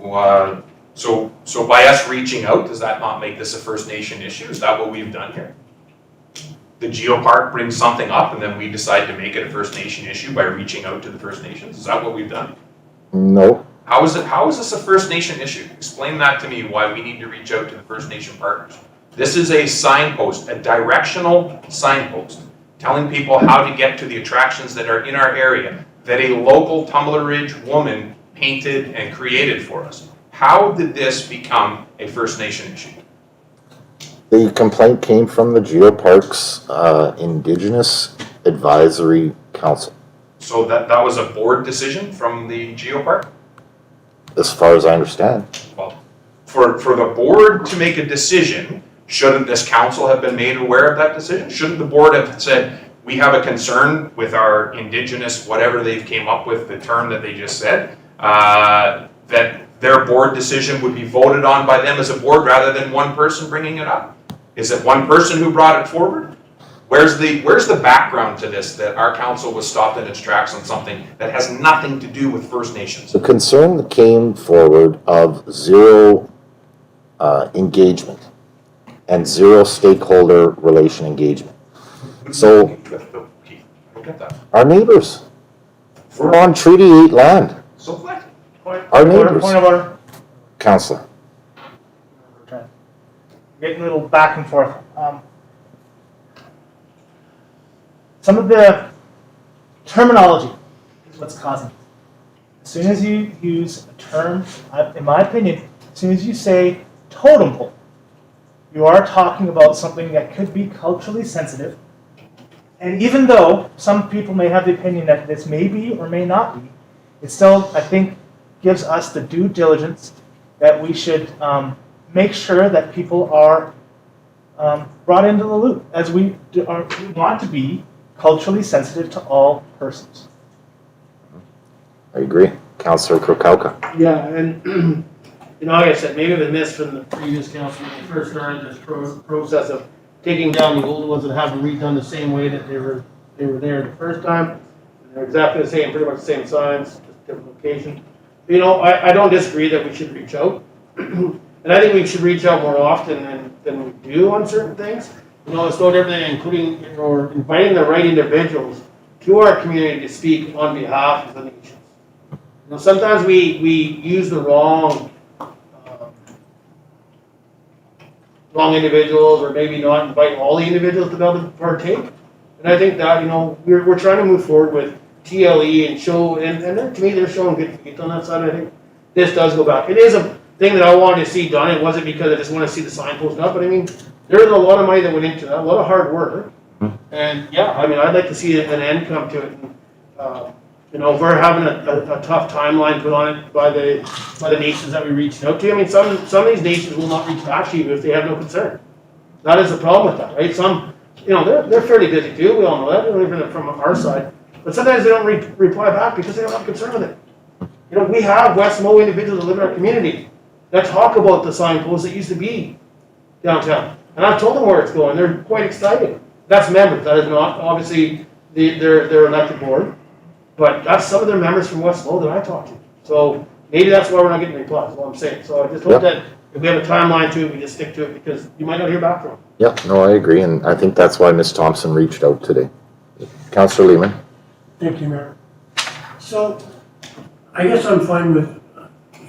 [SPEAKER 1] by us reaching out, does that not make this a First Nation issue? Is that what we've done here? The Geopark brings something up and then we decide to make it a First Nation issue by reaching out to the First Nations? Is that what we've done?
[SPEAKER 2] No.
[SPEAKER 1] How is this a First Nation issue? Explain that to me, why we need to reach out to the First Nation partners. This is a signpost, a directional signpost, telling people how to get to the attractions that are in our area that a local Tumbler Ridge woman painted and created for us. How did this become a First Nation issue?
[SPEAKER 2] The complaint came from the Geoparks Indigenous Advisory Council,
[SPEAKER 1] So that was a board decision from the Geopark?
[SPEAKER 2] as far as I understand.
[SPEAKER 1] Well, for the board to make a decision, shouldn't this council have been made aware of that decision? Shouldn't the board have said, we have a concern with our Indigenous, whatever they've came up with, the term that they just said, that their board decision would be voted on by them as a board rather than one person bringing it up? Is it one person who brought it forward? Where's the background to this, that our council was stopped in its tracks on something that has nothing to do with First Nations?
[SPEAKER 2] The concern that came forward of zero engagement and zero stakeholder relation engagement. So
[SPEAKER 1] I don't get that.
[SPEAKER 2] our neighbors, we're on Treaty 8 land.
[SPEAKER 1] So what?
[SPEAKER 2] Our neighbors.
[SPEAKER 8] Point of order.
[SPEAKER 2] Councillor.
[SPEAKER 8] Getting a little back and forth. Some of the terminology is what's causing it. As soon as you use a term, in my opinion, as soon as you say totem pole, you are talking about something that could be culturally sensitive. And even though some people may have the opinion that this may be or may not be, it still, I think, gives us the due diligence that we should make sure that people are brought into the loop, as we want to be culturally sensitive to all persons.
[SPEAKER 2] I agree. Councillor Kirkowka.
[SPEAKER 4] Yeah, and, like I said, maybe the miss from the previous council when they first started this process of taking down the old ones and having them redone the same way that they were there the first time. They're exactly the same, pretty much the same signs, just different location. I don't disagree that we should reach out. And I think we should reach out more often than we do on certain things. It's no different than including or inviting the right individuals to our community to speak on behalf of the nations. Sometimes we use the wrong individuals, or maybe not invite all the individuals to be able to partake. And I think that, we're trying to move forward with TLE and show, and to me, they're showing good faith on that side. I think this does go back. It is a thing that I wanted to see done. It wasn't because I just want to see the signpost up, but I mean, there's a lot of money that went into that, a lot of hard work. And yeah, I mean, I'd like to see an end come to it. And, we're having a tough timeline put on it by the nations that we reached out to. I mean, some of these nations will not reach back to you if they have no concern. That is the problem with that, right? Some, they're fairly busy too. We all know that, even from our side. But sometimes they don't reply back because they don't have concern with it. We have West Mo individuals that live in our community that talk about the signposts that used to be downtown. And I've told them where it's going. They're quite excited. That's members. That is not, obviously, their elected board. But that's some of their members from West Mo that I talk to. So maybe that's why we're not getting replies, is what I'm saying. So I just hope that if we have a timeline to it, we just stick to it, because you might not hear back from them.
[SPEAKER 2] Yeah, no, I agree, and I think that's why Ms. Thompson reached out today. Councillor Lehman.
[SPEAKER 10] Thank you, Mayor. So, I guess I'm fine with,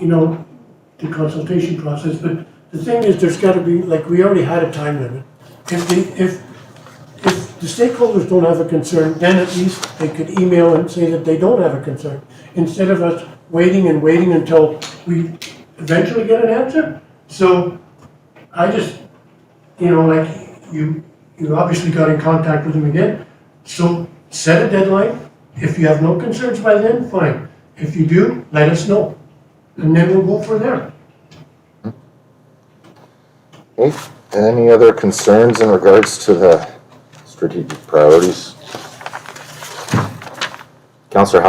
[SPEAKER 10] the consultation process, but the thing is, there's gotta be, like, we already had a time limit. If the stakeholders don't have a concern, then at least they could email and say that they don't have a concern, instead of us waiting and waiting until we eventually get an answer. So, I just, like, you obviously got in contact with them again, so set a deadline. If you have no concerns by then, fine. If you do, let us know, and then we'll go from there.
[SPEAKER 2] Okay, any other concerns in regards to the strategic priorities? Councillor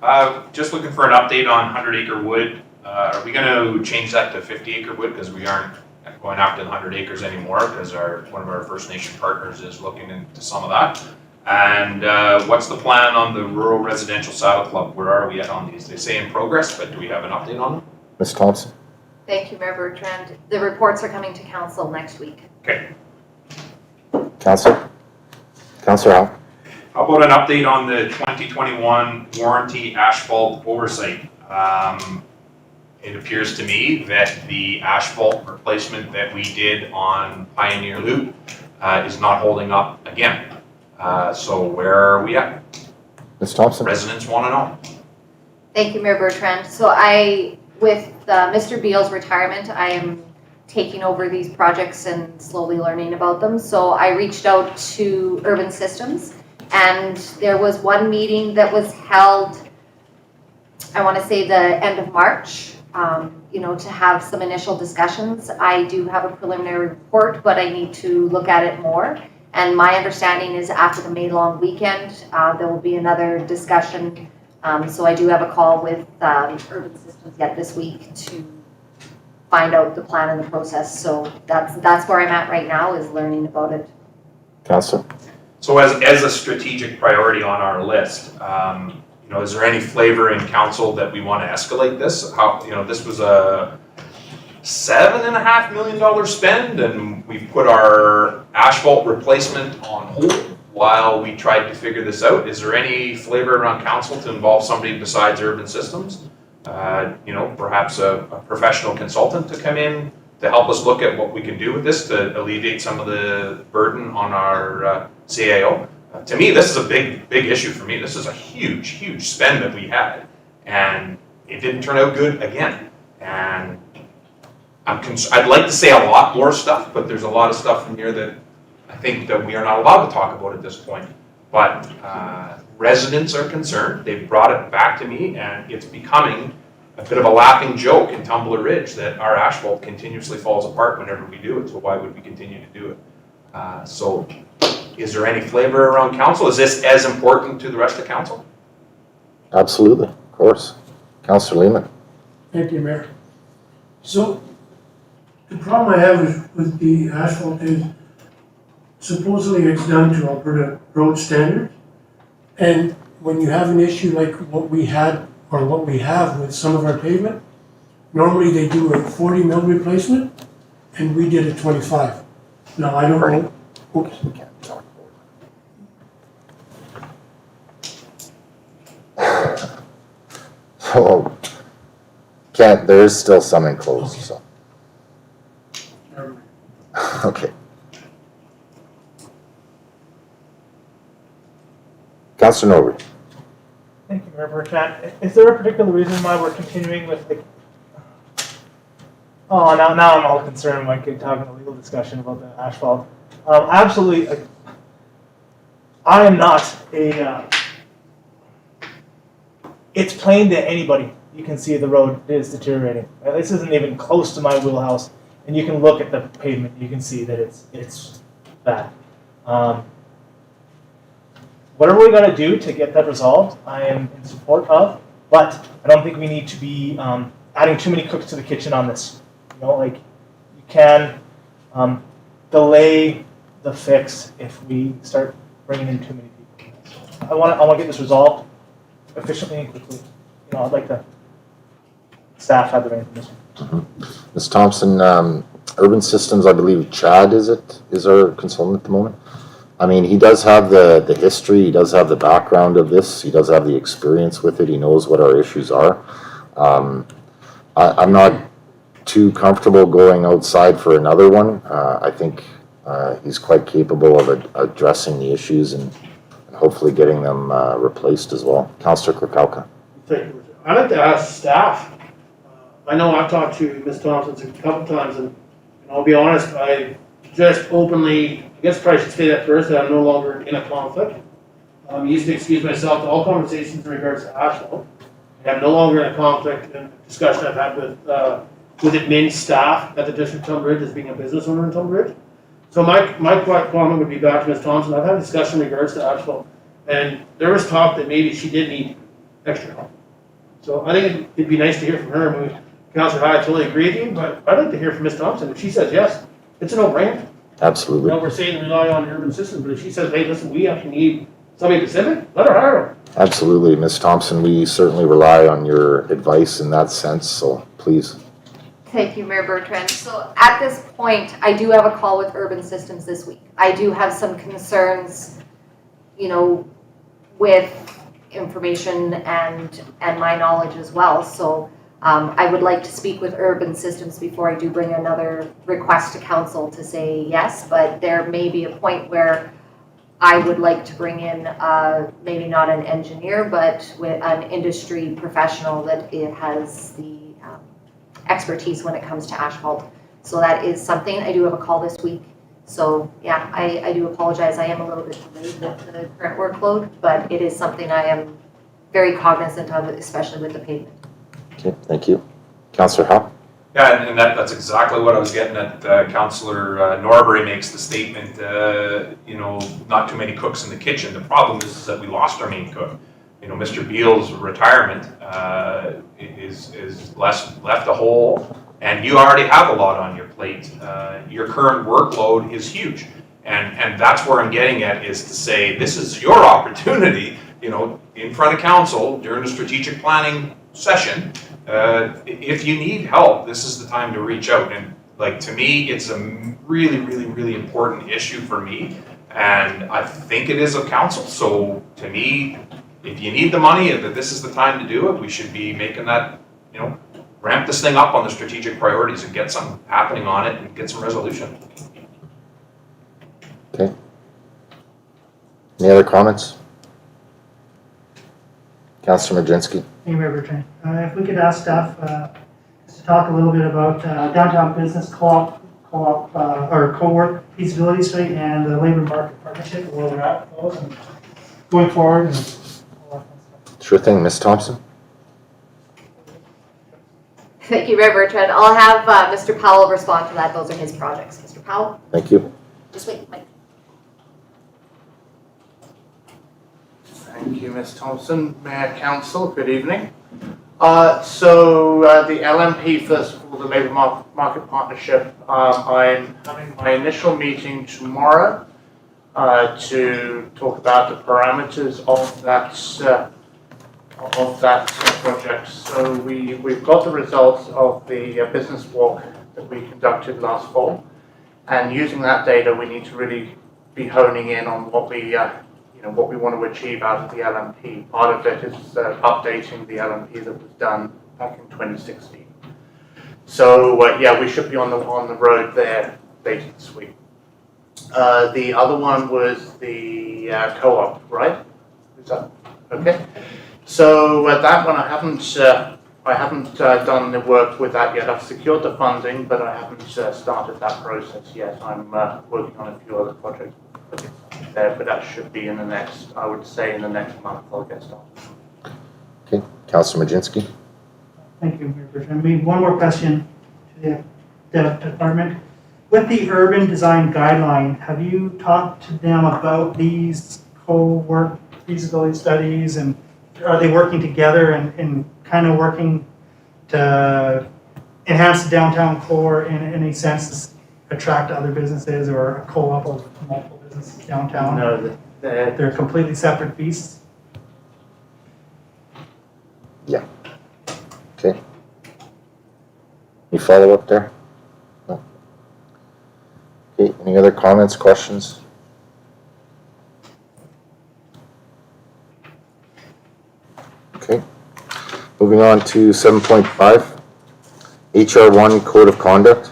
[SPEAKER 2] Howe?
[SPEAKER 1] Just looking for an update on 100 Acre Wood. Are we gonna change that to 50 Acre Wood, because we aren't going after the 100 acres anymore, because one of our First Nation partners is looking into some of that? And what's the plan on the Rural Residential Saddle Club? Where are we at on these? They say in progress, but do we have an update on them?
[SPEAKER 2] Ms. Thompson?
[SPEAKER 3] Thank you, Mayor Bertrand. The reports are coming to council next week.
[SPEAKER 1] Okay.
[SPEAKER 2] Councillor Howe?
[SPEAKER 1] How about an update on the 2021 warranty asphalt oversight? It appears to me that the asphalt replacement that we did on Pioneer Loop is not holding up again. So where are we at?
[SPEAKER 2] Ms. Thompson?
[SPEAKER 1] Residents want to know.
[SPEAKER 3] Thank you, Mayor Bertrand. So with Mr. Beal's retirement, I am taking over these projects and slowly learning about them. So I reached out to Urban Systems, and there was one meeting that was held, I want to say the end of March, to have some initial discussions. I do have a preliminary report, but I need to look at it more. And my understanding is after the May long weekend, there will be another discussion. So I do have a call with Urban Systems yet this week to find out the plan and the process. So that's where I'm at right now, is learning about it.
[SPEAKER 2] Councillor?
[SPEAKER 1] So as a strategic priority on our list, is there any flavor in council that we want to escalate this? This was a $7.5 million spend, and we've put our asphalt replacement on hold while we tried to figure this out. Is there any flavor around council to involve somebody besides Urban Systems? Perhaps a professional consultant to come in to help us look at what we can do with this to alleviate some of the burden on our CAO. To me, this is a big issue for me. This is a huge spend that we had, and it didn't turn out good again. And I'd like to say a lot more stuff, but there's a lot of stuff in here that I think that we are not allowed to talk about at this point. But residents are concerned. They've brought it back to me, and it's becoming a bit of a laughing joke in Tumbler Ridge that our asphalt continuously falls apart whenever we do it. So why would we continue to do it? So is there any flavor around council? Is this as important to the rest of council?
[SPEAKER 2] Absolutely, of course. Councillor Lehman?
[SPEAKER 10] Thank you, Mayor. So, the problem I have with the asphalt is supposedly it's done to Alberta road standards. And when you have an issue like what we had or what we have with some of our pavement, normally they do a 40 mil replacement and we did a 25. Now, I don't know. Oops.
[SPEAKER 2] We can't talk about it. There is still some enclosed, so.
[SPEAKER 10] Never mind.
[SPEAKER 2] Okay. Councillor Norwood?
[SPEAKER 8] Thank you, Mayor Bertrand. Is there a particular reason why we're continuing with the... Oh, now I'm all concerned when I keep talking a legal discussion about the asphalt. Absolutely, I am not a... It's plain to anybody. You can see the road is deteriorating. This isn't even close to my wheelhouse, and you can look at the pavement. You can see that it's bad. Whatever we got to do to get that resolved, I am in support of. But I don't think we need to be adding too many cooks to the kitchen on this. You can delay the fix if we start bringing in too many people. I want to get this resolved efficiently and quickly. I'd like the staff have the reins on this one.
[SPEAKER 2] Ms. Thompson, Urban Systems, I believe Chad is our consultant at the moment. I mean, he does have the history, he does have the background of this, he does have the experience with it, he knows what our issues are. I'm not too comfortable going outside for another one. I think he's quite capable of addressing the issues and hopefully getting them replaced as well. Councillor Krakauka.
[SPEAKER 4] Thank you. I'd like to ask staff. I know I've talked to Ms. Thompson a couple times, and I'll be honest, I just openly, I guess probably should say that first, that I'm no longer in a conflict. I used to excuse myself to all conversations in regards to Asphalt. I'm no longer in a conflict in discussion I've had with admin staff at the district of Tunbridge as being a business owner in Tunbridge. So my quiet comment would be back to Ms. Thompson. I've had a discussion in regards to Asphalt, and there was talk that maybe she did need extra help. So I think it'd be nice to hear from her. I mean, Councillor High, I totally agree with you, but I'd like to hear from Ms. Thompson. If she says yes, it's a no-brainer.
[SPEAKER 2] Absolutely.
[SPEAKER 4] We're saying rely on urban systems, but if she says, hey, listen, we actually need somebody specific, let her hire her.
[SPEAKER 2] Absolutely, Ms. Thompson, we certainly rely on your advice in that sense, so please.
[SPEAKER 3] Thank you, Mayor Bertrand. So at this point, I do have a call with Urban Systems this week. I do have some concerns, with information and my knowledge as well. So I would like to speak with Urban Systems before I do bring another request to council to say yes, but there may be a point where I would like to bring in maybe not an engineer, but with an industry professional that it has the expertise when it comes to asphalt. So that is something. I do have a call this week. So yeah, I do apologize. I am a little bit delayed with the current workload, but it is something I am very cognizant of, especially with the pavement.
[SPEAKER 2] Okay, thank you. Councillor Howe?
[SPEAKER 1] Yeah, and that's exactly what I was getting at. Councillor Norbury makes the statement, not too many cooks in the kitchen. The problem is that we lost our main cook. Mr. Beal's retirement is left a hole, and you already have a lot on your plate. Your current workload is huge, and that's where I'm getting at, is to say this is your opportunity, in front of council during the strategic planning session. If you need help, this is the time to reach out. And to me, it's a really, really, really important issue for me, and I think it is of council. So to me, if you need the money, if this is the time to do it, we should be making that, ramp this thing up on the strategic priorities and get some happening on it and get some resolution.
[SPEAKER 2] Okay. Any other comments? Councillor Majinski.
[SPEAKER 5] Thank you, Mayor Bertrand. If we could ask staff to talk a little bit about downtown business co-op or co-work feasibility study and the labor market partnership, where we're at with those and going forward and all that kind of stuff.
[SPEAKER 2] Sure thing, Ms. Thompson.
[SPEAKER 3] Thank you, Mayor Bertrand. I'll have Mr. Powell respond to that. Those are his projects. Mr. Powell?
[SPEAKER 2] Thank you.
[SPEAKER 3] Just wait, Mike.
[SPEAKER 8] Thank you, Ms. Thompson. Mayor, Council, good evening. The LMP, first of all, the Labour Market Partnership, I'm having my initial meeting tomorrow to talk about the parameters of that project. So we've got the results of the business walk that we conducted last fall, and using that data, we need to really be honing in on what we want to achieve out of the LMP. Part of it is updating the LMP that was done back in 2016. So we should be on the road there later this week. The other one was the co-op, right? Is that okay? So that one I haven't done the work with that yet. I've secured the funding, but I haven't started that process yet. I'm working on a few other projects there, but that should be in the next month I'll get started.
[SPEAKER 2] Okay, Councillor Majinski.
[SPEAKER 5] Thank you, Mayor Bertrand. Maybe one more question to the department. With the urban design guideline, have you talked to them about these co-work feasibility studies, and are they working together and kind of working to enhance the downtown core in any sense, attract other businesses or a co-op of multiple businesses downtown?
[SPEAKER 8] No,
[SPEAKER 5] They're completely separate beasts?
[SPEAKER 2] Yeah. Okay. Any follow up there? No. Okay, any other comments, questions? Okay. Moving on to 7.5. HR1 Code of Conduct.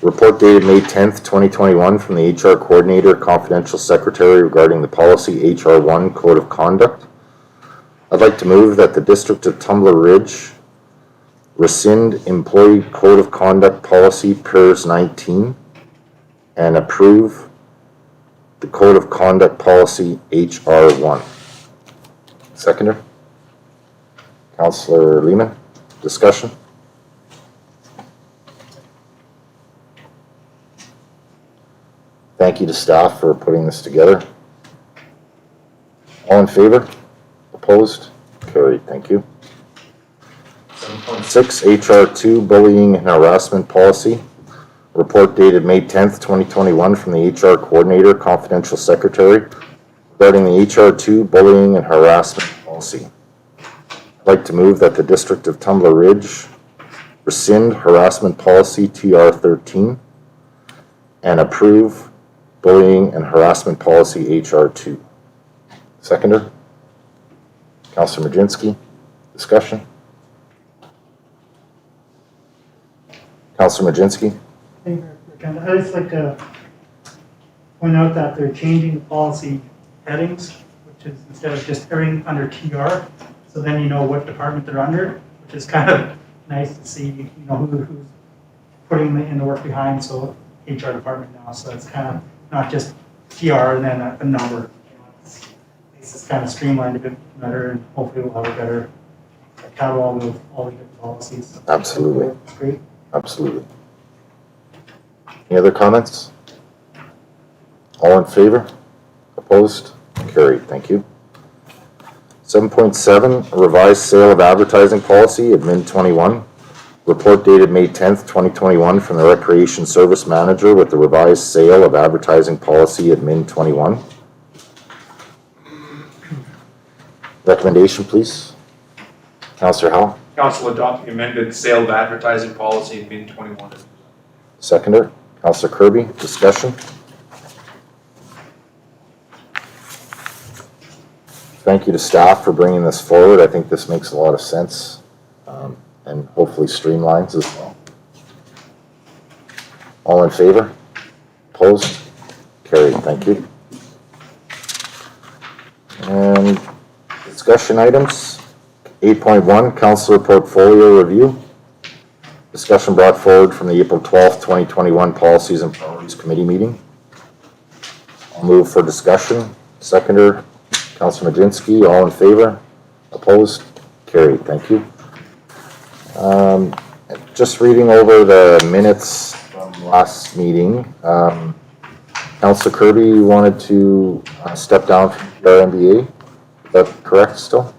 [SPEAKER 2] Report dated May 10th, 2021 from the HR Coordinator, Confidential Secretary regarding the policy HR1 Code of Conduct. I'd like to move that the District of Tumbler Ridge rescind Employee Code of Conduct Policy PERS 19 and approve the Code of Conduct Policy HR1. Seconder? Councillor Lehman, discussion? Thank you to staff for putting this together. All in favor? Opposed? Carried, thank you. 7.6 HR2 Bullying and Harassment Policy. Report dated May 10th, 2021 from the HR Coordinator, Confidential Secretary regarding the HR2 Bullying and Harassment Policy. I'd like to move that the District of Tumbler Ridge rescind Harassment Policy TR13 and approve Bullying and Harassment Policy HR2. Seconder? Councillor Majinski, discussion? Councillor Majinski?
[SPEAKER 5] I'd just like to point out that they're changing the policy headings, which is instead of just everything under TR, so then you know what department they're under, which is kind of nice to see, you know, who's putting in the work behind, so HR department now, so it's kind of not just TR and then a number. It's kind of streamlined a bit better, and hopefully we'll have a better catalog of all the different policies.
[SPEAKER 2] Absolutely.
[SPEAKER 5] It's great.
[SPEAKER 2] Absolutely. Any other comments? All in favor? Opposed? Carried, thank you. 7.7, Revised Sale of Advertising Policy, Admin 21. Report dated May 10th, 2021 from the Recreation Service Manager with the Revised Sale of Advertising Policy, Admin 21. Recommendation, please. Councillor Howell.
[SPEAKER 1] Council adopt the amended sale of advertising policy in Bin 21.
[SPEAKER 2] Seconder. Councillor Kirby, discussion. Thank you to staff for bringing this forward. I think this makes a lot of sense and hopefully streamlines as well. All in favor? Opposed? Carried, thank you. And discussion items. 8.1, Councillor Portfolio Review. Discussion brought forward from the April 12th, 2021 Policies and Priorities Committee meeting. I'll move for discussion. Seconder, Councillor Majinski, all in favor? Opposed? Carried, thank you. Just reading over the minutes from last meeting. Councillor Kirby, you wanted to step down from the RMBA. Is that correct still?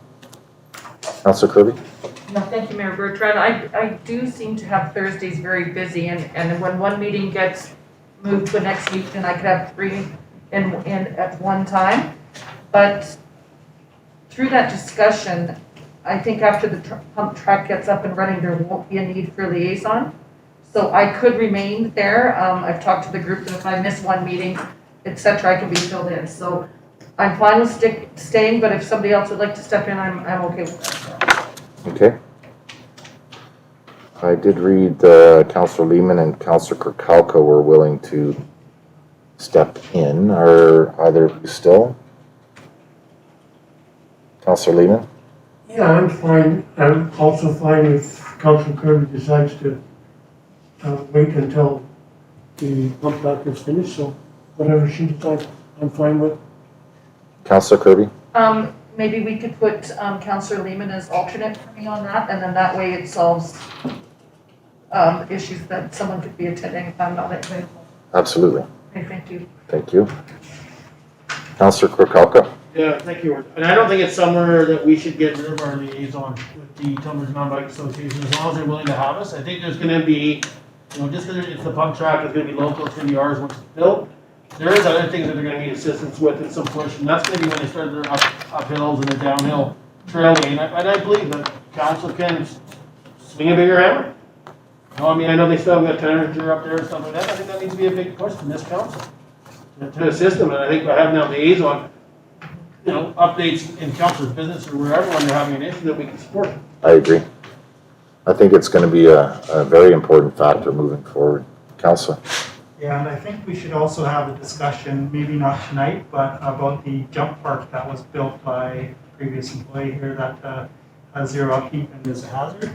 [SPEAKER 2] Councillor Kirby?
[SPEAKER 6] No, thank you, Mayor Bertrand. I do seem to have Thursdays very busy, and when one meeting gets moved to the next week, then I could have 3 in at one time. But through that discussion, I think after the pump track gets up and running, there won't be a need for a liaison. So I could remain there. I've talked to the group that if I miss one meeting, et cetera, I can be filled in. So I'm fine with staying, but if somebody else would like to step in, I'm okay with that.
[SPEAKER 2] Okay. I did read Councillor Lehman and Councillor Kirkhalka were willing to step in. Are either of you still? Councillor Lehman?
[SPEAKER 10] Yeah, I'm fine. I'm also fine if Councilor Kirby decides to wait until the pump back is finished, so whatever she decides, I'm fine with.
[SPEAKER 2] Councillor Kirby?
[SPEAKER 6] Maybe we could put Councillor Lehman as alternate for me on that, and then that way it solves issues that someone could be attending if I'm not available.
[SPEAKER 2] Absolutely.
[SPEAKER 6] Okay, thank you.
[SPEAKER 2] Thank you. Councillor Kirkhalka?
[SPEAKER 4] Yeah, thank you. And I don't think it's somewhere that we should get rid of our liaison with the Tumblers Non-Bike Association, as long as they're willing to have us. I think there's gonna be, you know, just because it's the pump track, it's gonna be local, it's gonna be ours once it's built. There is other things that they're gonna need assistance with and some push, and that's gonna be when they start their uphills and their downhill trailway. And I believe that council can swing a bigger hammer. No, I mean, I know they still have got temperature up there and stuff like that. I think that needs to be a big push from this council to assist them. And I think by having that liaison, you know, updates in council's business or wherever when they're having an issue that we can support.
[SPEAKER 2] I agree. I think it's gonna be a very important factor moving forward. Councillor?
[SPEAKER 5] Yeah, and I think we should also have a discussion, maybe not tonight, but about the jump park that was built by a previous employee here that has zero upkeep and is a hazard.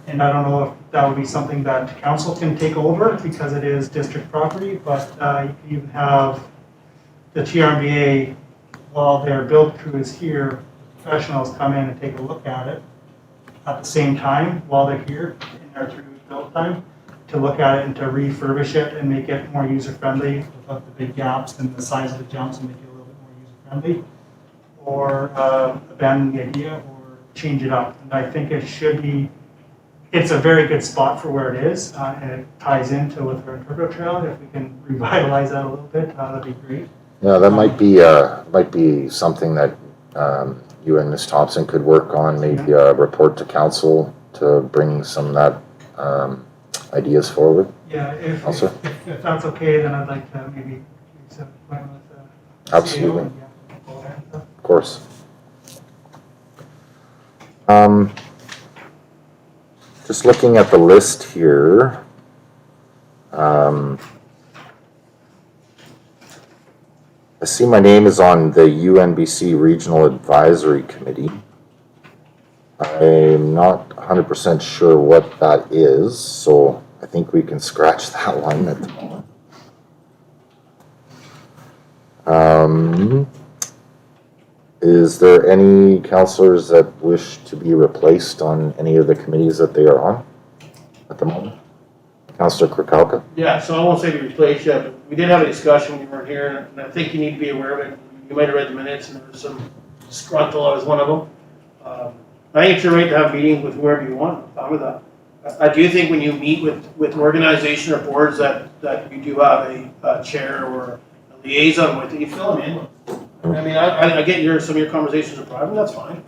[SPEAKER 5] And I don't know if that would be something that council can take over because it is district property, but you can even have the TRMBA, while their build crew is here, professionals come in and take a look at it at the same time while they're here in their through build time, to look at it and to refurbish it and make it more user-friendly without the big gaps and the size of the jumps, and make it a little bit more user-friendly, or abandon the idea or change it up. And I think it should be, it's a very good spot for where it is, and it ties into with our interpretive trail. If we can revitalize that a little bit, that'd be great.
[SPEAKER 2] Yeah, that might be something that you and Ms. Thompson could work on, maybe a report to council to bring some of that ideas forward.
[SPEAKER 5] Yeah, if that's okay, then I'd like to maybe set an appointment with the
[SPEAKER 2] Absolutely.
[SPEAKER 5] CEO and, yeah, go there and stuff.
[SPEAKER 2] Of course. Just looking at the list here, I see my name is on the UNBC Regional Advisory Committee. I'm not 100% sure what that is, so I think we can scratch that one at the moment. Is there any councillors that wish to be replaced on any of the committees that they are on at the moment? Councillor Krukowka?
[SPEAKER 4] Yeah, so I won't say we replaced you, but we did have a discussion when you weren't here, and I think you need to be aware of it. You might have read the minutes, and there was some disgruntled, I was one of them. I think it's your right to have meetings with whoever you want, I'm fine with that. I do think when you meet with organization or boards that you do have a chair or a liaison with, you fill them in. I mean, I get some of your conversations are private, that's fine.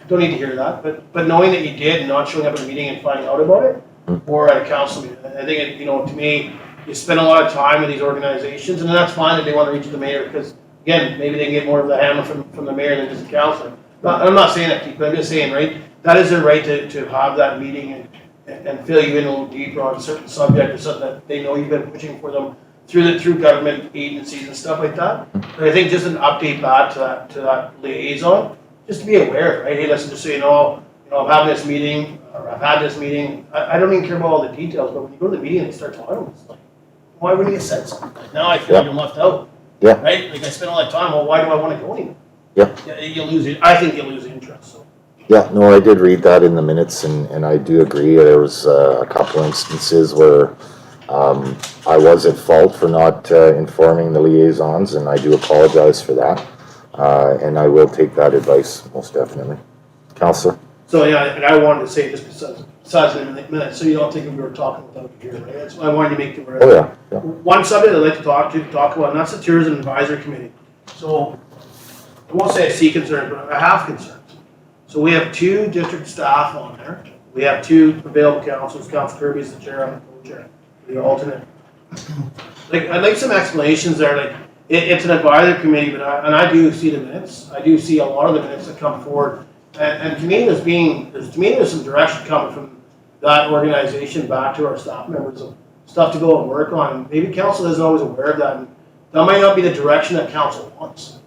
[SPEAKER 4] Don't need to hear that, but knowing that you did and not showing up at a meeting and finding out about it, or at a council meeting, I think, to me, you spend a lot of time with these organizations, and that's fine if they want to reach the mayor, because, again, maybe they can get more of the hammer from the mayor than just the councilor. I'm not saying that, Keith, but I'm just saying, right, that is their right to have that meeting and fill you in a little deeper on a certain subject or something that they know you've been pushing for them through government agencies and stuff like that. But I think just an update back to that liaison, just to be aware, right? Hey, listen, just so you know, I'm having this meeting, or I've had this meeting. I don't even care about all the details, but when you go to the meeting and they start talking, it's like, why wouldn't you have said something? Like, now I feel like I'm left out.
[SPEAKER 2] Yeah.
[SPEAKER 4] Right? Like I spent all that time, well, why do I want to go anymore?
[SPEAKER 2] Yeah.
[SPEAKER 4] You lose it. I think you lose interest, so.
[SPEAKER 2] Yeah, no, I did read that in the minutes, and I do agree. There was a couple instances where I was at fault for not informing the liaisons, and I do apologize for that. And I will take that advice, most definitely. Councillor?
[SPEAKER 4] So, yeah, and I wanted to say this besides the minutes, so you don't think we were talking without you here, right? That's why I wanted to make the word.
[SPEAKER 2] Oh, yeah.
[SPEAKER 4] One subject I'd like to talk about, and that's the Tourism Advisory Committee. So, I won't say I see concerns, but I have concerns. So we have 2 district staff on there. We have 2 available councils. Council Kirby is the chair, I'm the co-chair, the alternate. I'd like some explanations there. Like, it's an advisory committee, but I do see the minutes. I do see a lot of the minutes that come forward. And to me, there's some direction coming from that organization back to our staff members of stuff to go and work on. Maybe council isn't always aware of that. And that might not be the direction that council wants.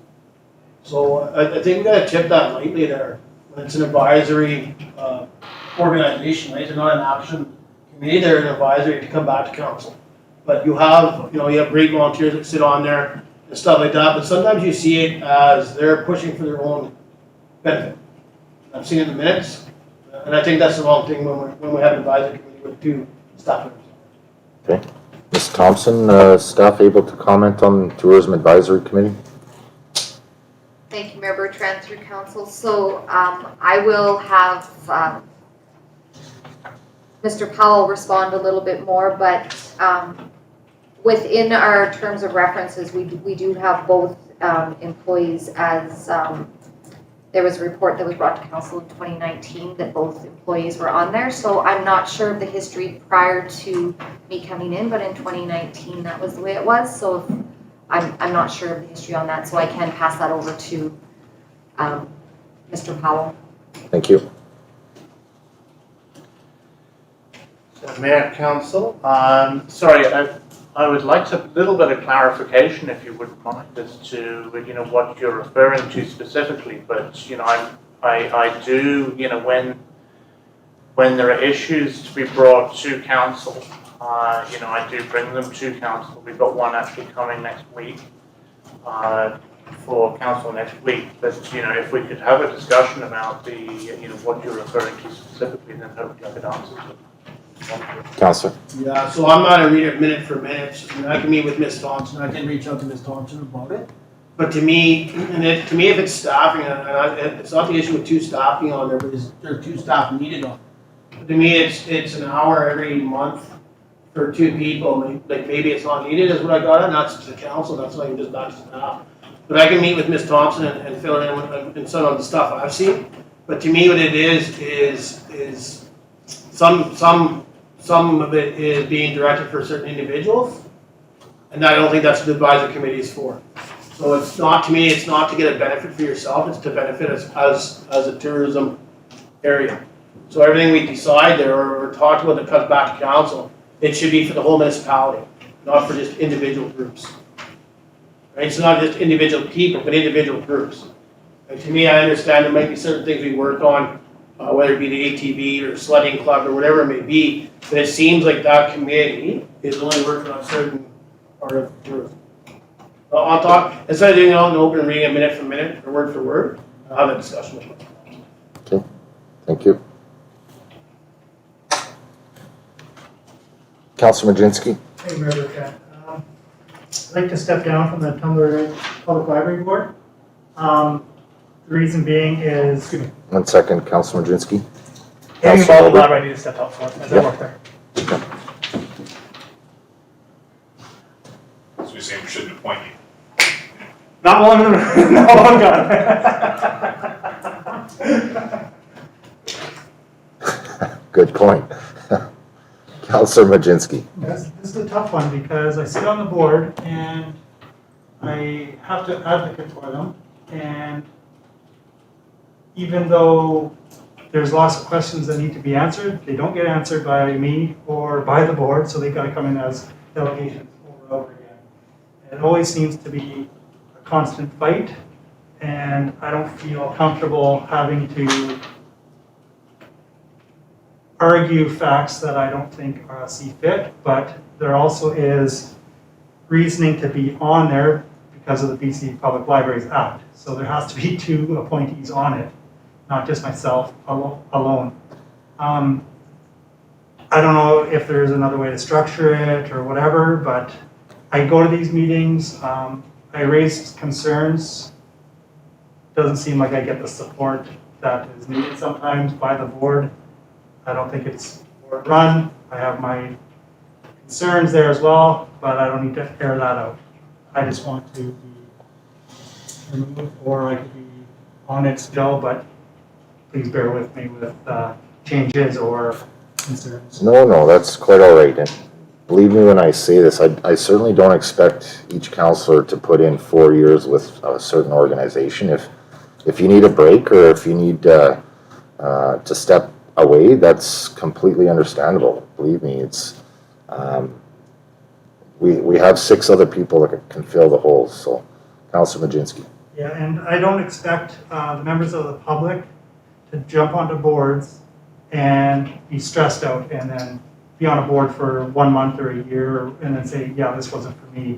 [SPEAKER 4] So I think we got to tip that lightly there. When it's an advisory organization, right? They're not an action committee. They're an advisory to come back to council. But you have great volunteers that sit on there and stuff like that. But sometimes you see it as they're pushing for their own benefit. I've seen it in the minutes, and I think that's the wrong thing when we have an advisory committee with 2 staff members.
[SPEAKER 2] Okay. Ms. Thompson, staff able to comment on Tourism Advisory Committee?
[SPEAKER 3] Thank you, Mayor Bertrand, through council. So I will have Mr. Powell respond a little bit more, but within our terms of references, we do have both employees as there was a report that was brought to council in 2019 that both employees were on there. So I'm not sure of the history prior to me coming in, but in 2019 that was the way it was. So if I'm not sure of the history on that, so I can pass that over to Mr. Powell.
[SPEAKER 2] Thank you.
[SPEAKER 8] Mayor, Council, sorry, I would like a little bit of clarification, if you wouldn't mind, as to, what you're referring to specifically, but, I do, when there are issues to be brought to council, I do bring them to council. We've got one actually coming next week, for council next week, but, if we could have a discussion about the, what you're referring to specifically, then hopefully I could answer to it.
[SPEAKER 2] Counselor?
[SPEAKER 4] Yeah, so I'm not a reader minute for minute. I mean, I can meet with Ms. Thompson, I can reach out to Ms. Thompson about it. But to me, if it's staffing, it's not the issue with two staffing on there, but there are two staff needed on. But to me, it's an hour every month for two people. Like maybe it's not needed is what I got, and that's the council, that's not even just back to staff. But I can meet with Ms. Thompson and fill in with some of the stuff I've seen. But to me, what it is some of it is being directed for certain individuals, and I don't think that's what the advisory committee is for. So it's not, to me, it's not to get a benefit for yourself, it's to benefit us as a tourism area. So everything we decide there or talk about that comes back to council, it should be for the whole municipality, not for just individual groups. Right? It's not just individual people, but individual groups. And to me, I understand there might be certain things we work on, whether it be the ATV or sledding club or whatever it may be, but it seems like that committee is only working on certain part of tourism. I'll talk, instead of doing it all in the open and reading it minute for minute or word for word, I'll have a discussion with you.
[SPEAKER 2] Okay, thank you. Councilor Majinski?
[SPEAKER 5] Hey, Mayor Burkett. I'd like to step down from the Tumblr Public Library Board. The reason being is...
[SPEAKER 2] 1 second, Councilor Majinski.
[SPEAKER 8] Any
[SPEAKER 2] Councilor
[SPEAKER 8] involved
[SPEAKER 2] Albert?
[SPEAKER 8] I need to step out for, as I work there.
[SPEAKER 1] So you're saying we shouldn't appoint you?
[SPEAKER 8] Not while I'm in the, not while I'm gone.
[SPEAKER 2] Good point. Councilor Majinski.
[SPEAKER 5] This is a tough one because I sit on the board and I have to advocate for them. And even though there's lots of questions that need to be answered, they don't get answered by me or by the board, so they've got to come in as delegations over and over again. And it always seems to be a constant fight, and I don't feel comfortable having to argue facts that I don't think see fit, but there also is reasoning to be on there because of the BC Public Libraries Act. So there has to be two appointees on it, not just myself alone. I don't know if there's another way to structure it or whatever, but I go to these meetings, I raise concerns. Doesn't seem like I get the support that is needed sometimes by the board. I don't think it's board run. I have my concerns there as well, but I don't need to air that out. I just want to be removed, or I could be on it still, but please bear with me with changes or concerns.
[SPEAKER 2] No, that's quite all right. And believe me when I say this, I certainly don't expect each councillor to put in 4 years with a certain organization. If you need a break or if you need to step away, that's completely understandable. Believe me, it's we have 6 other people that can fill the holes. So, Councillor Majinski.
[SPEAKER 5] Yeah, and I don't expect the members of the public to jump onto boards and be stressed out and then be on a board for 1 month or a year and then say, yeah, this wasn't for me.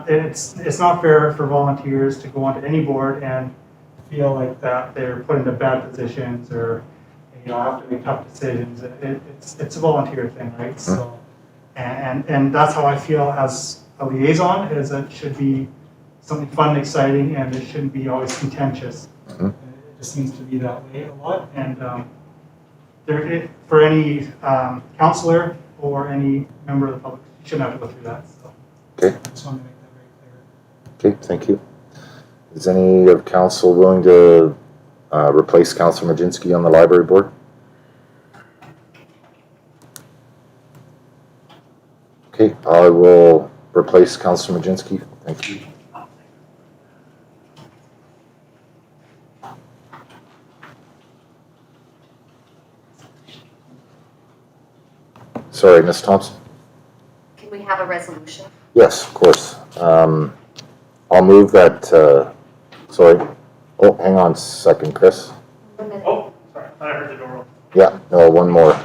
[SPEAKER 5] It's not fair for volunteers to go onto any board and feel like that they're put into bad positions or have to make tough decisions. It's a volunteer thing, right? So, and that's how I feel as a liaison, is it should be something fun and exciting, and it shouldn't be always contentious.
[SPEAKER 2] Mm-hmm.
[SPEAKER 5] It just seems to be that way a lot. And for any counselor or any member of the public, you shouldn't have to go through that. So,
[SPEAKER 2] Okay.
[SPEAKER 5] I just want to make that very clear.
[SPEAKER 2] Okay, thank you. Is any of council willing to replace Councillor Majinski on the library board? Okay, I will replace Councillor Majinski. Thank you. sorry, Ms. Thompson?
[SPEAKER 3] Can we have a resolution?
[SPEAKER 2] Yes, of course. I'll move that, sorry. Oh, hang on a second, Chris.
[SPEAKER 4] Oh, sorry, I thought I heard the door open.
[SPEAKER 2] Yeah, no, one more.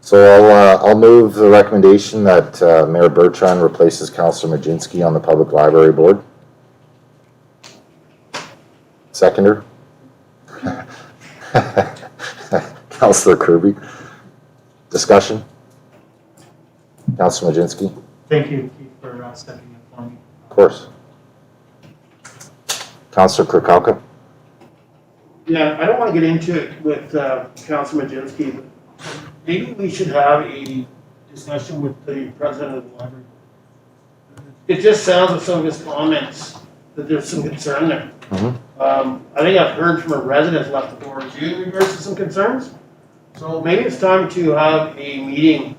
[SPEAKER 2] So I'll move the recommendation that Mayor Bertrand replaces Councillor Majinski on the Public Library Board. Seconder? Councillor Kirby. Discussion? Councillor Majinski?
[SPEAKER 5] Thank you, Keith, for stepping in for me.
[SPEAKER 2] Of course. Councillor Kirkowka?
[SPEAKER 4] Yeah, I don't want to get into it with Councilor Majinski, but maybe we should have a discussion with the president of the library. It just sounds with some of his comments that there's some concern there. I think I've heard from a resident left the board too in regards to some concerns. So maybe it's time to have a meeting.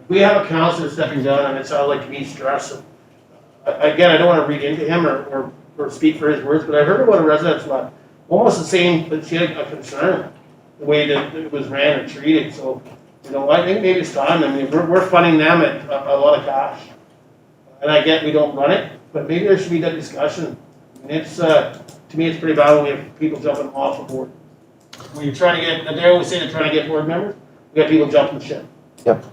[SPEAKER 4] We have a councillor stepping down and it sounds like to me stress. Again, I don't want to read into him or speak for his words, but I heard about a resident's left. Almost the same, but she had a concern, the way that it was ran and treated. So, you know, I think maybe it's time. I mean, we're funding them at a lot of cash. And I get we don't run it, but maybe there should be that discussion. And it's, to me, it's pretty bad when we have people jumping off the board. When you're trying to get, they always say they're trying to get board members, we got people jumping the ship.
[SPEAKER 2] Yep.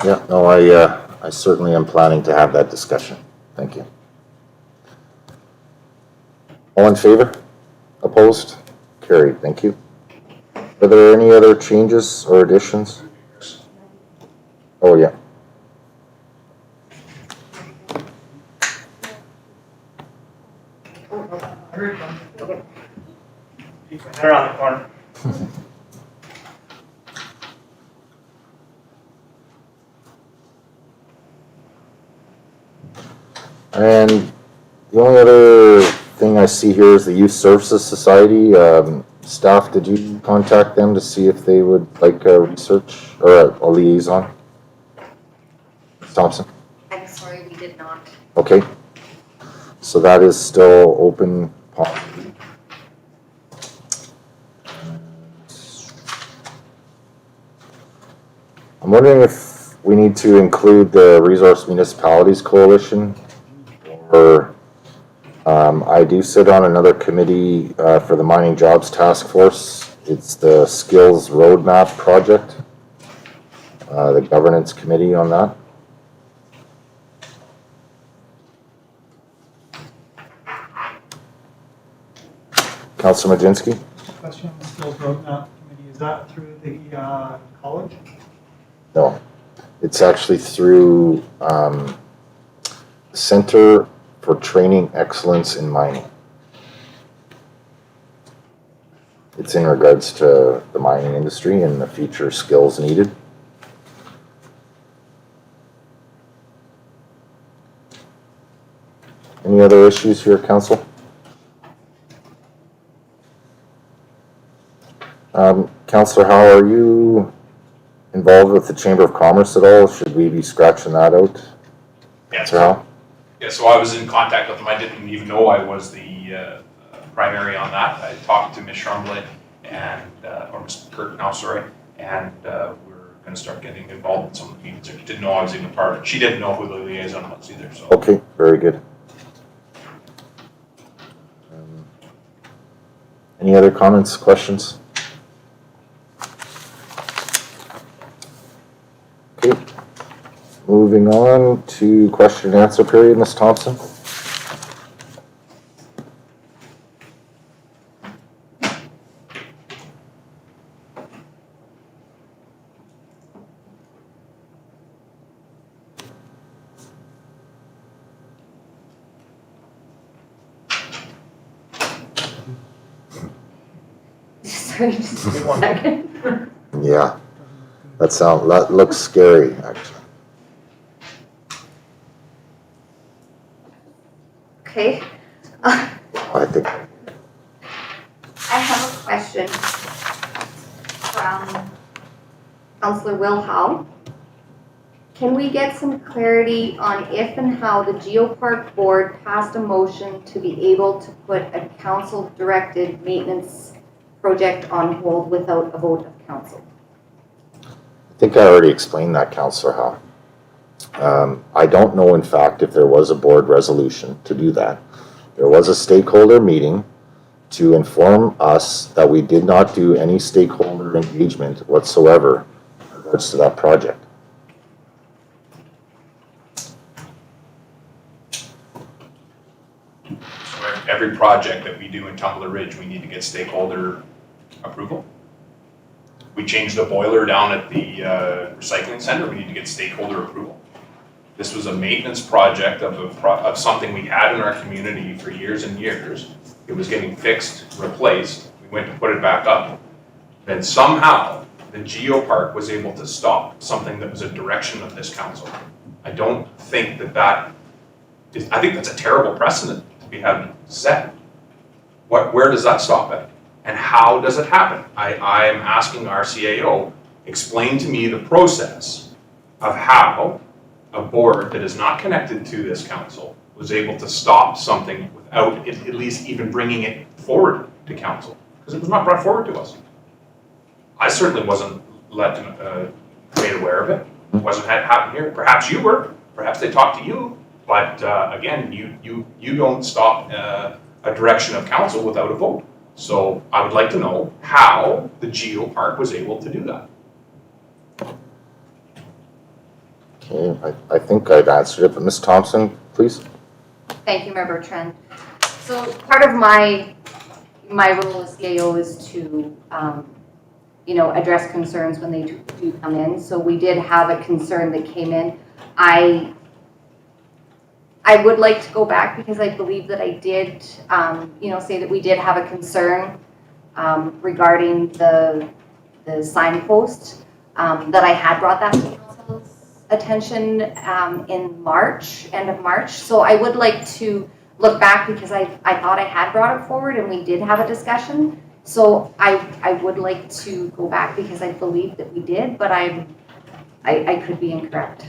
[SPEAKER 2] Yeah, no, I certainly am planning to have that discussion. Thank you. All in favor? Opposed? Carried. Thank you. Are there any other changes or additions? Oh, yeah.
[SPEAKER 8] They're on the corner.
[SPEAKER 2] And the only other thing I see here is the Youth Services Society. Staff, did you contact them to see if they would like a research or a liaison? Ms. Thompson?
[SPEAKER 3] I'm sorry, we did not.
[SPEAKER 2] Okay. So that is still open. I'm wondering if we need to include the Resource Municipalities Coalition, or I do sit on another committee for the Mining Jobs Task Force. It's the Skills Roadmap Project, the governance committee on that. Councilor Majinski?
[SPEAKER 5] Question on the Skills Roadmap Committee, is that through the college?
[SPEAKER 2] No, it's actually through Center for Training Excellence in Mining. It's in regards to the mining industry and the future skills needed. Any other issues here, Council? Councillor Howe, are you involved with the Chamber of Commerce at all? Should we be scratching that out?
[SPEAKER 1] Yes.
[SPEAKER 2] Councillor Howe?
[SPEAKER 1] Yeah, so I was in contact with them. I didn't even know I was the primary on that. I talked to Ms. Tremblay and, or Ms. Kirk now, sorry, and we're going to start getting involved in some of the meetings. She didn't know I was even a part of it. She didn't know who the liaison was either, so.
[SPEAKER 2] Okay, very good. Any other comments, questions? Okay, moving on to question and answer period, Ms. Thompson.
[SPEAKER 3] Sorry, just a second.
[SPEAKER 2] Yeah, that looks scary, actually.
[SPEAKER 3] Okay.
[SPEAKER 2] I think,
[SPEAKER 3] I have a question from Councillor Will Howe. Can we get some clarity on if and how the Geopark board passed a motion to be able to put a council-directed maintenance project on hold without a vote of council?
[SPEAKER 2] I think I already explained that, Councillor Howe. I don't know, in fact, if there was a board resolution to do that. There was a stakeholder meeting to inform us that we did not do any stakeholder engagement whatsoever in regards to that project.
[SPEAKER 1] So every project that we do in Tumbler Ridge, we need to get stakeholder approval. We changed the boiler down at the recycling center, we need to get stakeholder approval. This was a maintenance project of something we had in our community for years and years. It was getting fixed, replaced, we went to put it back up. Then somehow, the Geopark was able to stop something that was a direction of this council. I don't think that is, I think that's a terrible precedent to be having set. Where does that stop at? And how does it happen? I am asking our CAO, explain to me the process of how a board that is not connected to this council was able to stop something without it at least even bringing it forward to council, because it was not brought forward to us. I certainly wasn't made aware of it. It wasn't happened here. Perhaps you were. Perhaps they talked to you. But again, you don't stop a direction of council without a vote. So I would like to know how the Geopark was able to do that.
[SPEAKER 2] Okay, I think I've answered it, but Ms. Thompson, please.
[SPEAKER 3] Thank you, Member Trent. So part of my role as CAO is to, address concerns when they do come in. So we did have a concern that came in. I would like to go back because I believe that I did, say that we did have a concern regarding the signpost, that I had brought that to council's attention in March, end of March. So I would like to look back because I thought I had brought it forward and we did have a discussion. So I would like to go back because I believe that we did, but I could be incorrect.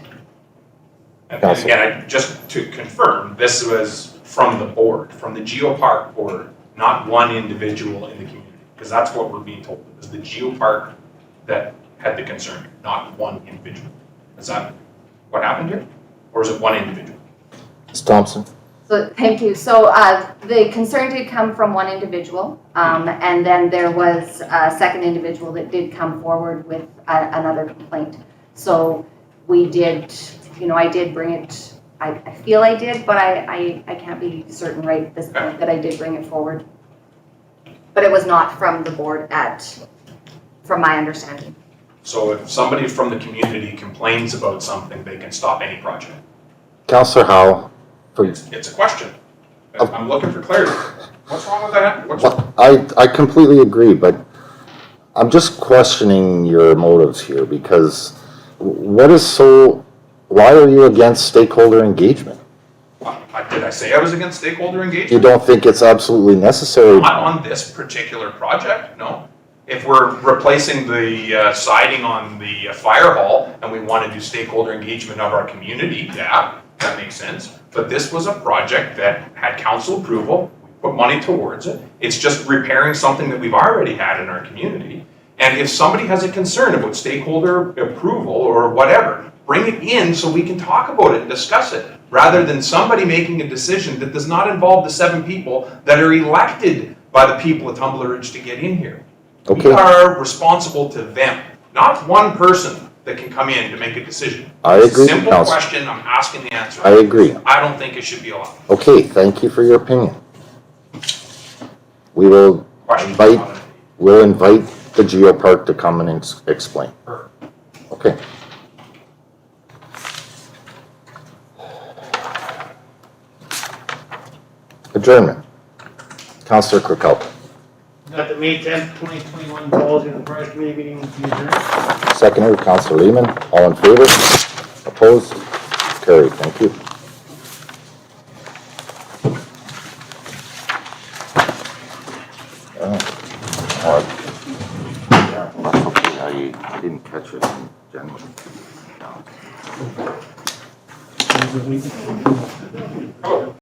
[SPEAKER 1] And again, just to confirm, this was from the board, from the Geopark board, not one individual in the community, because that's what we're being told. It was the Geopark that had the concern, not one individual. Is that what happened here? Or is it one individual?
[SPEAKER 2] Ms. Thompson?
[SPEAKER 3] So, thank you. So the concern did come from one individual, and then there was a second individual that did come forward with another complaint. So we did, I did bring it, I feel I did, but I can't be certain right at this point that I did bring it forward. But it was not from the board from my understanding.
[SPEAKER 1] So if somebody from the community complains about something, they can stop any project.
[SPEAKER 2] Councillor Howe?
[SPEAKER 1] It's a question. I'm looking for clarity. What's wrong with that?
[SPEAKER 2] Well, I completely agree, but I'm just questioning your motives here because why are you against stakeholder engagement?
[SPEAKER 1] Did I say I was against stakeholder engagement?
[SPEAKER 2] You don't think it's absolutely necessary?
[SPEAKER 1] Not on this particular project, no. If we're replacing the siding on the fire hall and we want to do stakeholder engagement of our community, yeah, that makes sense. But this was a project that had council approval, we put money towards it. It's just repairing something that we've already had in our community. And if somebody has a concern about stakeholder approval or whatever, bring it in so we can talk about it and discuss it, rather than somebody making a decision that does not involve the 7 people that are elected by the people of Tumbler Ridge to get in here.
[SPEAKER 2] Okay.
[SPEAKER 1] We are responsible to them, not one person that can come in to make a decision.
[SPEAKER 2] I agree,
[SPEAKER 1] Simple
[SPEAKER 2] Council.
[SPEAKER 1] question, I'm asking the answer.
[SPEAKER 2] I agree.
[SPEAKER 1] I don't think it should be allowed.
[SPEAKER 2] Okay, thank you for your opinion. We will invite the Geopark to come and explain. Okay. Adjournment. Councillor Kirkhope.
[SPEAKER 4] Got the May 10th, 2021 policy and the prior committee meeting to adjourn.
[SPEAKER 2] Seconded, Councillor Lehman. All in favor? Opposed? Carried. Thank you. That's okay. I didn't catch it in general. No.
[SPEAKER 4] There's a link.